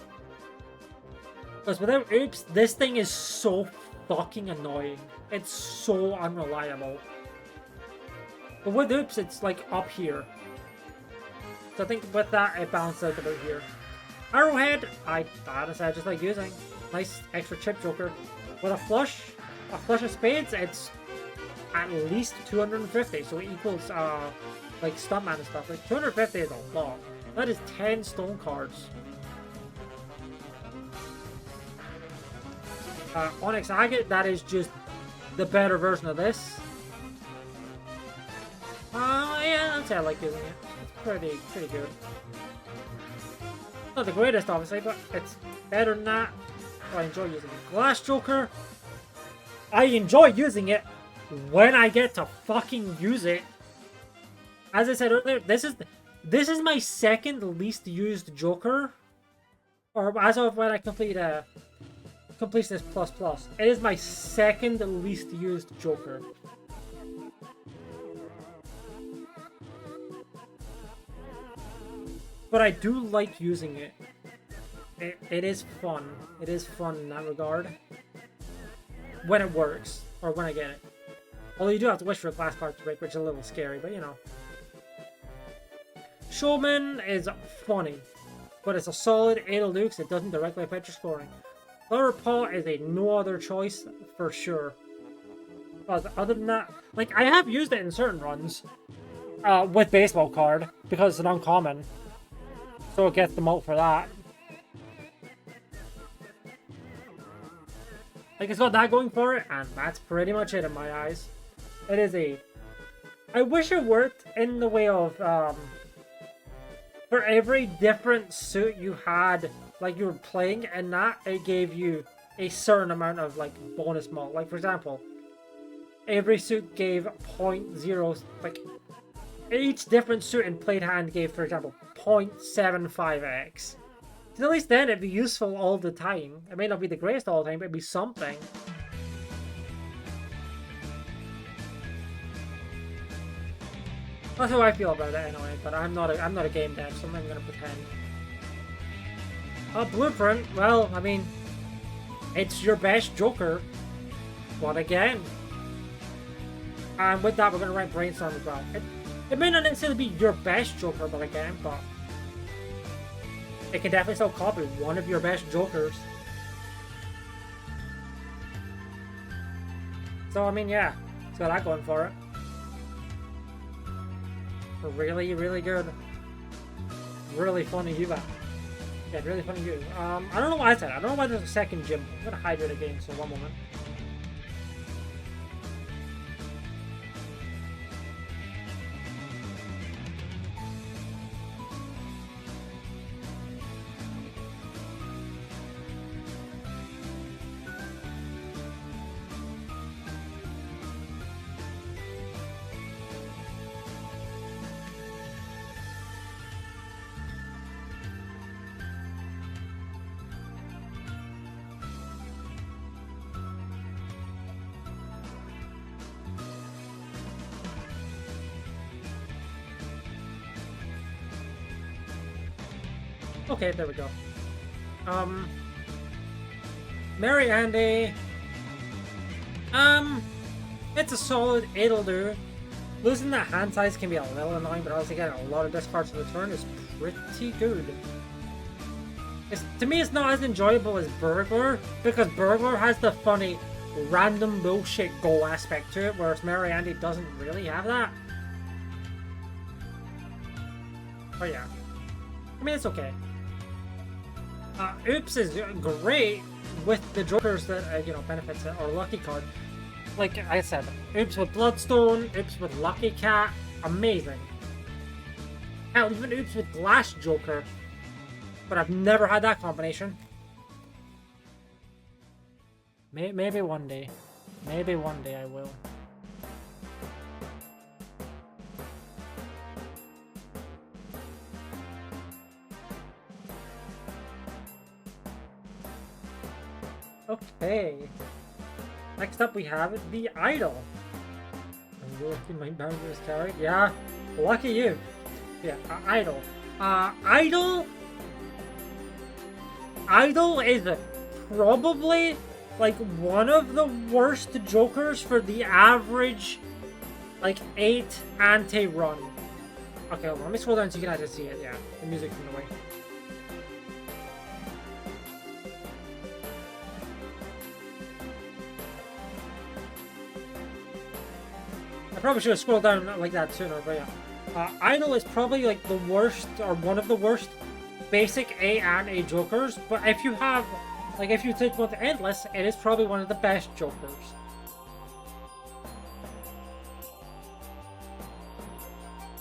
Because without Oops, this thing is so fucking annoying. It's so unreliable. But with Oops, it's like up here. So I think with that, it balances out about here. Arrowhead, I honestly I just like using. Nice extra chip Joker. With a flush of spades, it's at least 250, so it equals like Stuntman and stuff. Like 250 is a lot. That is 10 stone cards. Onyx Agate, that is just the better version of this. Yeah, I'd say I like using it. It's pretty good. Not the greatest, obviously, but it's better than that. So I enjoy using it. Glass Joker. I enjoy using it when I get to fucking use it. As I said earlier, this is my second least used Joker. or as of when I complete this plus plus, it is my second least used Joker. But I do like using it. It is fun. It is fun in that regard. When it works, or when I get it. Although you do have to wish for a glass part to break, which is a little scary, but you know. Showman is funny, but it's a solid 8'll do because it doesn't directly affect your scoring. Flower Pot is a no other choice for sure. But other than that, like, I have used it in certain runs with baseball card because it's an uncommon, so it gets them out for that. Like, it's got that going for it, and that's pretty much it in my eyes. It is a... I wish it worked in the way of, for every different suit you had, like, you were playing, and that, it gave you a certain amount of, like, bonus mult. Like, for example, every suit gave 0.0, like, each different suit in played hand gave, for example, 0.75x. At least then it'd be useful all the time. It may not be the greatest all the time, but it'd be something. That's how I feel about it anyway, but I'm not a game dev, so I'm not gonna pretend. Blueprint, well, I mean, it's your best Joker. But again. And with that we're gonna write Brainstorm as well. It may not necessarily be your best Joker, but again, but it can definitely still copy one of your best Jokers. So, I mean, yeah. It's got that going for it. Really, really good. Really funny you that. Yeah, really funny you. I don't know why I said it. I don't know why there's a second gym. I'm gonna hydrate again, so one moment. Okay, there we go. Mary Andy. It's a solid 8'll do. Losing that hand size can be a little annoying, but also getting a lot of discards in return is pretty good. To me, it's not as enjoyable as Burglar, because Burglar has the funny, random bullshit goal aspect to it, whereas Mary Andy doesn't really have that. Oh yeah. I mean, it's okay. Oops is great with the Jokers that, you know, benefits it, or Lucky card. Like I said, Oops with Bloodstone, Oops with Lucky Cat, amazing. Hell, even Oops with Glass Joker. But I've never had that combination. Maybe one day. Maybe one day I will. Okay. Next up we have the Idol. My boundaries carried. Yeah. Lucky you. Yeah, Idol. Idol is probably like one of the worst Jokers for the average like 8 anti-run. Okay, hold on, let me scroll down so you can actually see it. Yeah, the music's in the way. I probably should have scrolled down like that sooner, but yeah. Idol is probably like the worst, or one of the worst basic A and A Jokers, but if you have, like if you take one to Endless, it is probably one of the best Jokers.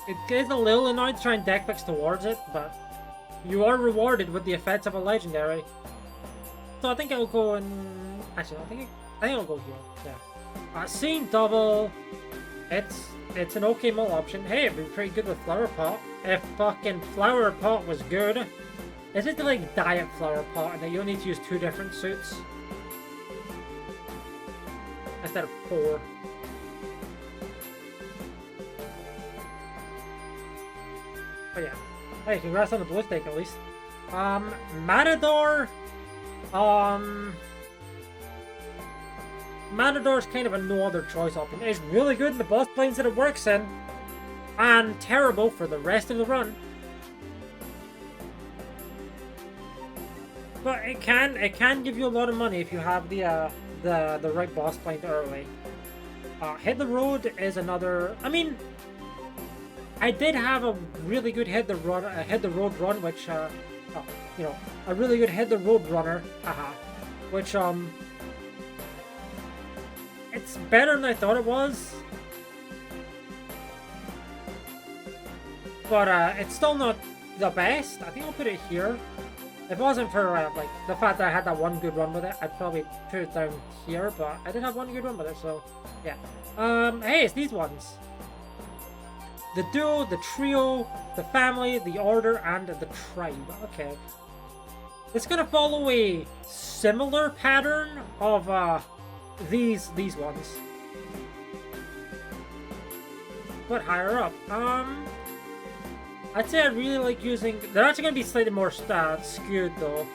It is a little annoying to try and deck fix towards it, but you are rewarded with the effects of a Legendary. So I think I'll go in... Actually, I think I'll go here, yeah. Scene Double... It's an okay mult option. Hey, it'd be pretty good with Flower Pot. If fucking Flower Pot was good. Is it the like diet flower pot and that you only need to use 2 different suits instead of 4? Oh yeah. Hey, congrats on the blue steak at least. Matador. Matador's kind of a no other choice option. It's really good in the boss planes that it works in, and terrible for the rest of the run. But it can give you a lot of money if you have the right boss plane early. Hit the Road is another. I mean, I did have a really good hit the road run, which you know, a really good hit the road runner, haha, which it's better than I thought it was, but it's still not the best. I think I'll put it here. If it wasn't for like the fact that I had that one good run with it, I'd probably put it down here. But I did have one good run with it, so yeah. Hey, it's these ones. The duo, the trio, the family, the order, and the tribe. Okay. It's gonna follow a similar pattern of these ones, but higher up. I'd say I really like using. They're actually gonna be slightly more skewed though.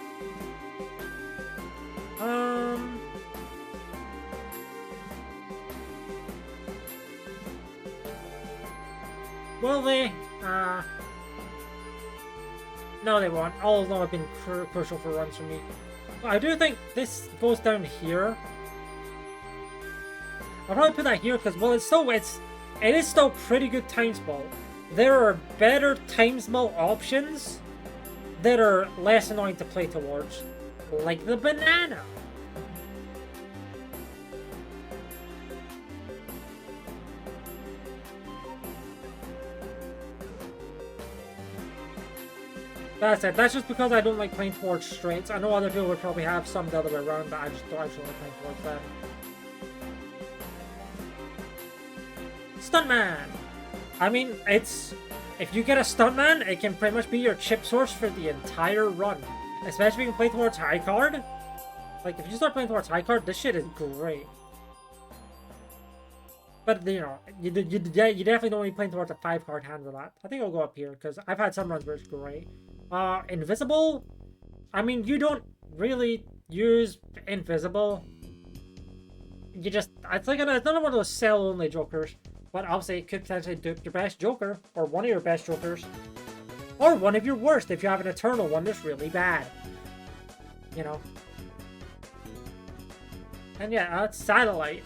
Will they? No, they won't. All of them have been crucial for runs for me. But I do think this goes down here. I'll probably put that here because, well, it is still pretty good time spell. There are better time spell options that are less annoying to play towards, like the banana. That's it. That's just because I don't like playing towards straights. I know other people would probably have some the other way around, but I just don't like playing towards them. Stuntman! I mean, if you get a Stuntman, it can pretty much be your chip source for the entire run. Especially if you can play towards high card. Like, if you start playing towards high card, this shit is great. But, you know, you definitely don't want to be playing towards a 5 card hand with that. I think I'll go up here, because I've had some runs where it's great. Invisible? I mean, you don't really use Invisible. You just, it's not one of those sell-only jokers. But obviously, it could potentially dupe your best joker, or one of your best jokers. Or one of your worst if you have an Eternal one that's really bad. You know. And yeah, that's Satellite.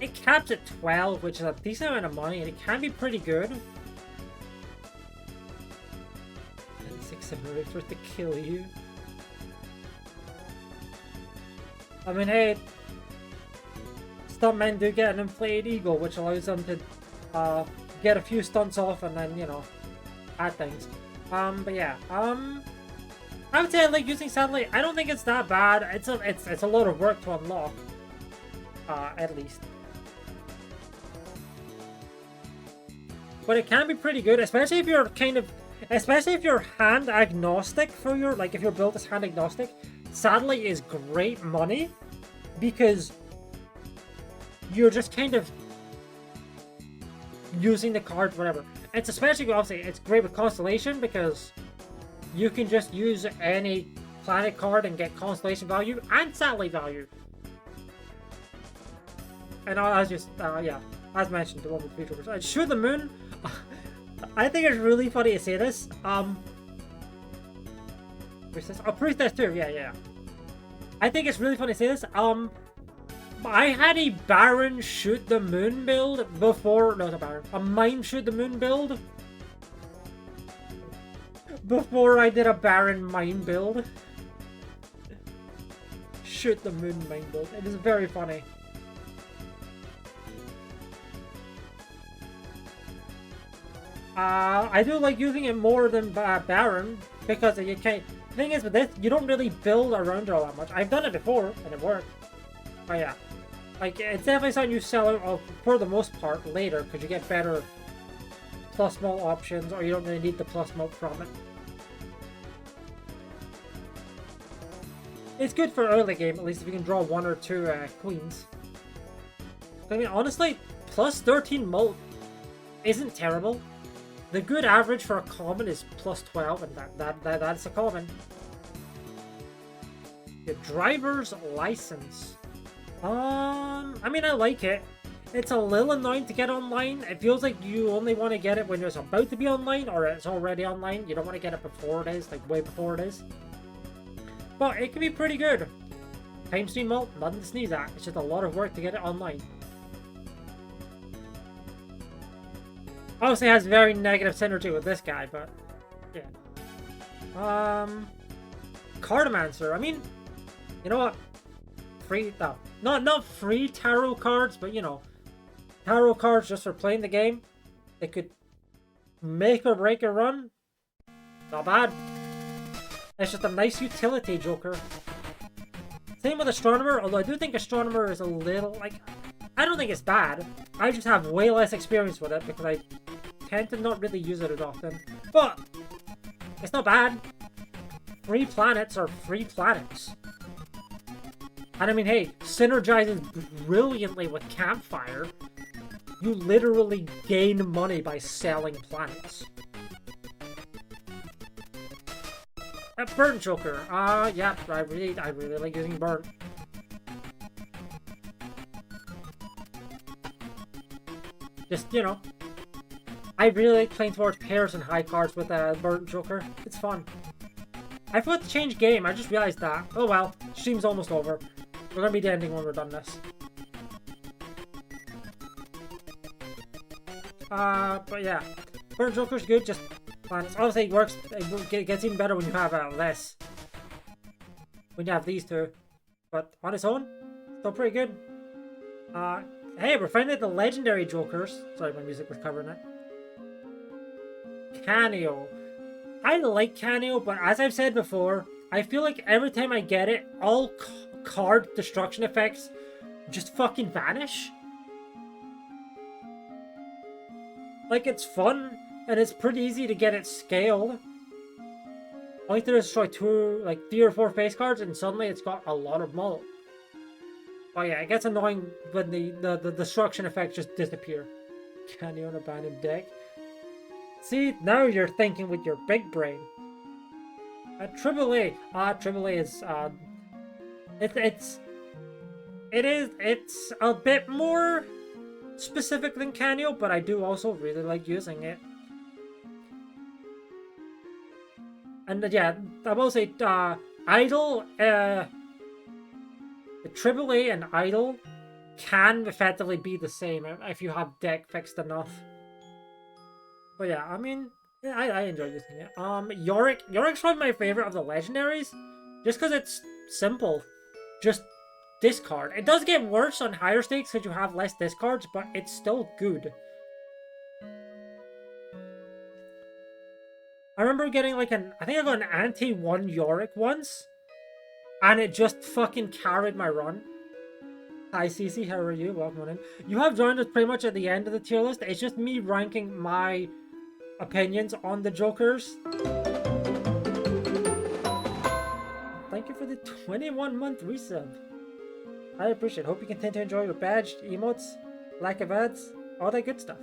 It caps at 12, which is a decent amount of money, and it can be pretty good. 6 worth to kill you. I mean, hey, stuntmen do get an inflated ego, which allows them to get a few stunts off and then, you know, add things. But yeah, I would say I like using Satellite. I don't think it's that bad. It's a lot of work to unlock, at least. But it can be pretty good, especially if you're hand agnostic for your, like, if you're built as hand agnostic. Satellite is great money because you're just kind of using the cards, whatever. It's especially, obviously, it's great with Constellation because you can just use any planet card and get Constellation value and Satellite value. And as just, yeah, as mentioned, the one with features. Shoot the Moon. I think it's really funny to say this. Priestess. Oh, Priestess too. Yeah. I think it's really funny to say this. I had a Baron shoot the Moon build before. No, not a Baron. A Mine shoot the Moon build before I did a Baron Mine build. Shoot the Moon Mine build. It is very funny. I do like using it more than Baron because you can't. The thing is with this, you don't really build around it all that much. I've done it before and it worked. Oh yeah, like it's definitely something you sell out of for the most part later because you get better plus mult options, or you don't really need the plus mult from it. It's good for early game, at least if you can draw 1 or 2 queens. I mean, honestly, plus 13 mult isn't terrible. The good average for a common is plus 12, and that's a common. The driver's license. I mean, I like it. It's a little annoying to get online. It feels like you only want to get it when it's about to be online, or it's already online. You don't want to get it before it is, like way before it is. But it can be pretty good. Times 3 mult, nothing to sneeze at. It's just a lot of work to get it online. Obviously has very negative synergy with this guy, but yeah. Cartomancer. I mean, you know what? Free, no, not free tarot cards, but you know, tarot cards just for playing the game. They could make or break a run. Not bad. It's just a nice utility joker. Same with Astronomer, although I do think Astronomer is a little, like, I don't think it's bad. I just have way less experience with it because I tend to not really use it as often. But it's not bad. Free planets are free planets. And I mean, hey, synergizes brilliantly with Campfire. You literally gain money by selling planets. Burnt Joker. Yeah, I really like using Burnt. Just, you know, I really like playing towards pairs and high cards with Burnt Joker. It's fun. I forgot to change game. I just realized that. Oh well, stream's almost over. We're gonna be ending when we're done this. But yeah, Burnt Joker's good. Just planets. Obviously, it works. It gets even better when you have less. When you have these two, but on its own, still pretty good. Hey, we're finally at the legendary Jokers. Sorry, my music was covering it. Canio. I like Canio, but as I've said before, I feel like every time I get it, all card destruction effects just fucking vanish. Like, it's fun, and it's pretty easy to get it scaled. All you have to do is destroy 3 or 4 face cards, and suddenly it's got a lot of mult. Oh yeah, it gets annoying when the destruction effects just disappear. Canio on abandoned deck. See, now you're thinking with your big brain. AAA. AAA is it's a bit more specific than Canio, but I do also really like using it. And yeah, I will say Idol, the AAA and Idol can effectively be the same if you have deck fixed enough. But yeah, I mean, yeah, I enjoy using it. Yorik's probably my favorite of the legendaries, just because it's simple. Just discard. It does get worse on higher stakes because you have less discards, but it's still good. I remember getting like I think I got an anti-1 Yorick once, and it just fucking carried my run. Hi Cece, how are you? Welcome on in. You have joined us pretty much at the end of the tier list. It's just me ranking my opinions on the Jokers. Thank you for the 21-month resub. I appreciate it. Hope you continue to enjoy your badged emotes, lack of ads, all that good stuff.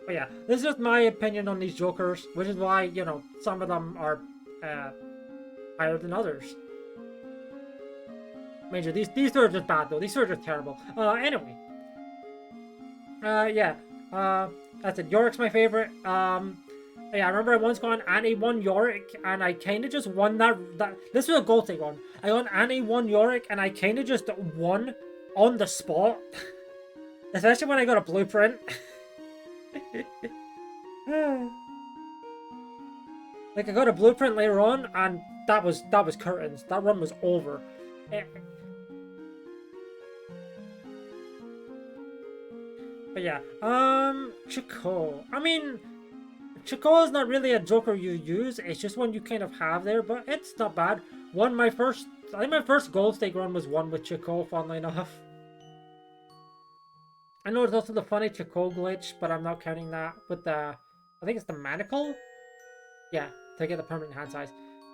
But yeah, this is just my opinion on these Jokers, which is why, you know, some of them are higher than others. Major, these two are just bad though. These two are just terrible. Anyway. Yeah. That's it. Yorick's my favorite. Yeah, I remember I once got an anti-1 Yorick, and I kind of just won that. This was a gold take one. I got an anti-1 Yorick, and I kind of just won on the spot. Especially when I got a blueprint. Like, I got a blueprint later on, and that was curtains. That run was over. But yeah, Chico. I mean, Chico is not really a Joker you use. It's just one you kind of have there, but it's not bad. I think my first gold stake run was one with Chico, funnily enough. I know there's also the funny Chico glitch, but I'm not counting that with the I think it's the Manacle? Yeah, to get the permanent hand size.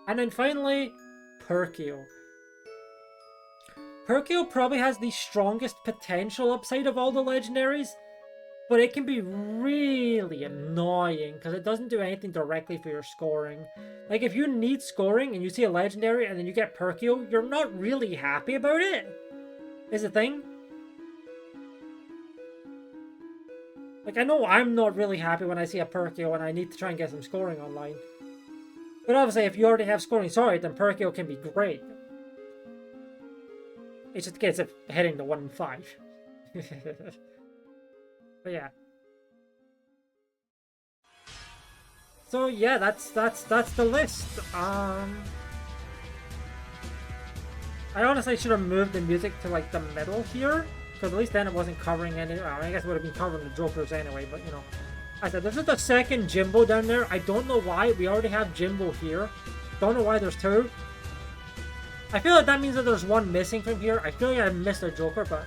And then finally, Perkeo. Perkeo probably has the strongest potential upside of all the legendaries, but it can be really annoying because it doesn't do anything directly for your scoring. Like, if you need scoring and you see a legendary and then you get Perkeo, you're not really happy about it, is the thing. Like, I know I'm not really happy when I see a Perkeo and I need to try and get some scoring online. But obviously, if you already have scoring, sorry, then Perkeo can be great. It's just a case of hitting the 1 in 5. But yeah. So yeah, that's the list. I honestly should have moved the music to like the middle here, because at least then it wasn't covering any. Well, I guess it would have been covering the Jokers anyway. But you know, I said this is the second Jimbo down there. I don't know why. We already have Jimbo here. Don't know why there's two. I feel like that means that there's one missing from here. I feel like I missed a Joker, but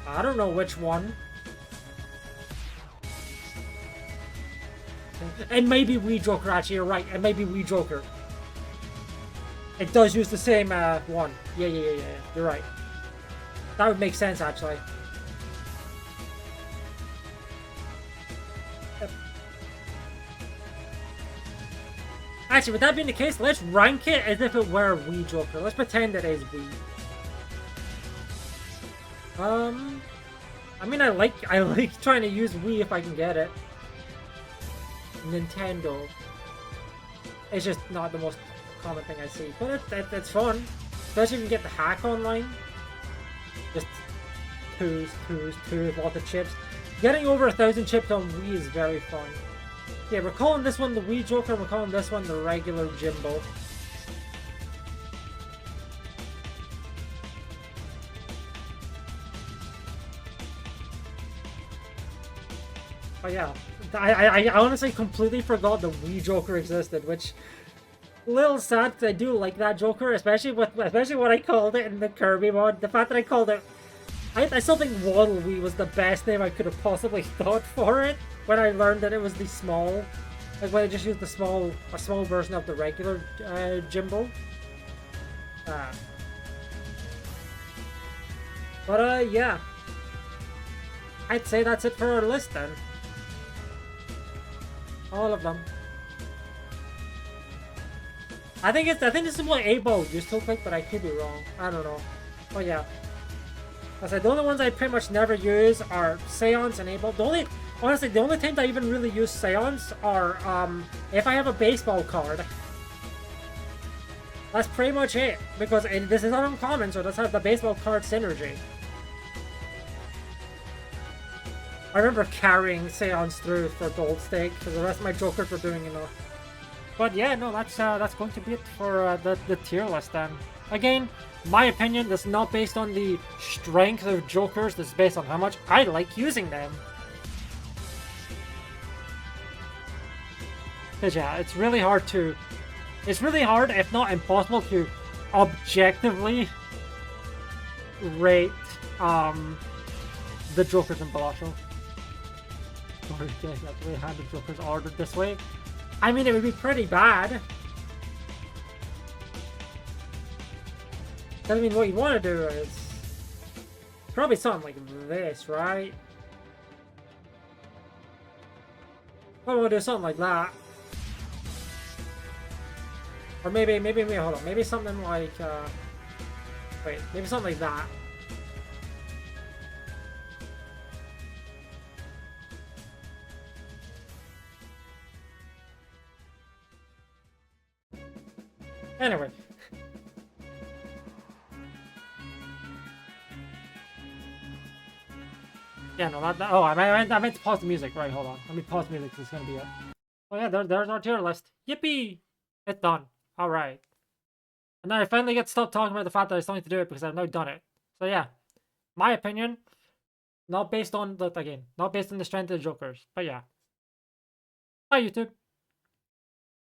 I don't know which one. It may be Wii Joker, actually, you're right. It may be Wii Joker. It does use the same one. Yeah. You're right. That would make sense, actually. Actually, with that being the case, let's rank it as if it were Wii Joker. Let's pretend it is Wii. I mean, I like trying to use Wii if I can get it. Nintendo. It's just not the most common thing I see, but it's fun, especially if you get the hack online. Just twos, lots of chips. Getting over 1,000 chips on Wii is very fun. Yeah, we're calling this one the Wii Joker, and we're calling this one the regular Jimbo. But yeah, I honestly completely forgot the Wii Joker existed, which a little sad because I do like that Joker, especially what I called it in the Kirby mod. The fact that I called it, I still think Waddle Wii was the best name I could have possibly thought for it when I learned that it was the small, like when I just used a small version of the regular Jimbo. But yeah, I'd say that's it for our list then. All of them. I think this is what 8-ball used to look like, but I could be wrong. I don't know. But yeah. I said the only ones I pretty much never use are Seance and 8-ball. Honestly, the only times I even really use Seance are if I have a baseball card. That's pretty much it, because this is not uncommon, so it does have the baseball card synergy. I remember carrying Seance through for Gold Stake, because the rest of my Jokers were doing enough. But yeah, no, that's going to be it for the tier list then. Again, my opinion, this is not based on the strength of Jokers, this is based on how much I like using them. Because yeah, it's really hard, if not impossible, to objectively rate the Jokers in Balatro. Sorry, that's the way how the Jokers ordered this way. I mean, it would be pretty bad. I mean, what you want to do is probably something like this, right? Probably want to do something like that. Or maybe, hold on, maybe something like, wait, maybe something like that. Anyway. Yeah, no, oh, I meant to pause the music. Right, hold on. Let me pause the music, because it's going to be it. Oh yeah, there's our tier list. Yippee! It's done. Alright. And now I finally get to stop talking about the fact that I still need to do it, because I've now done it. So yeah, my opinion, not based on the strength of the Jokers. But yeah. Bye, YouTube.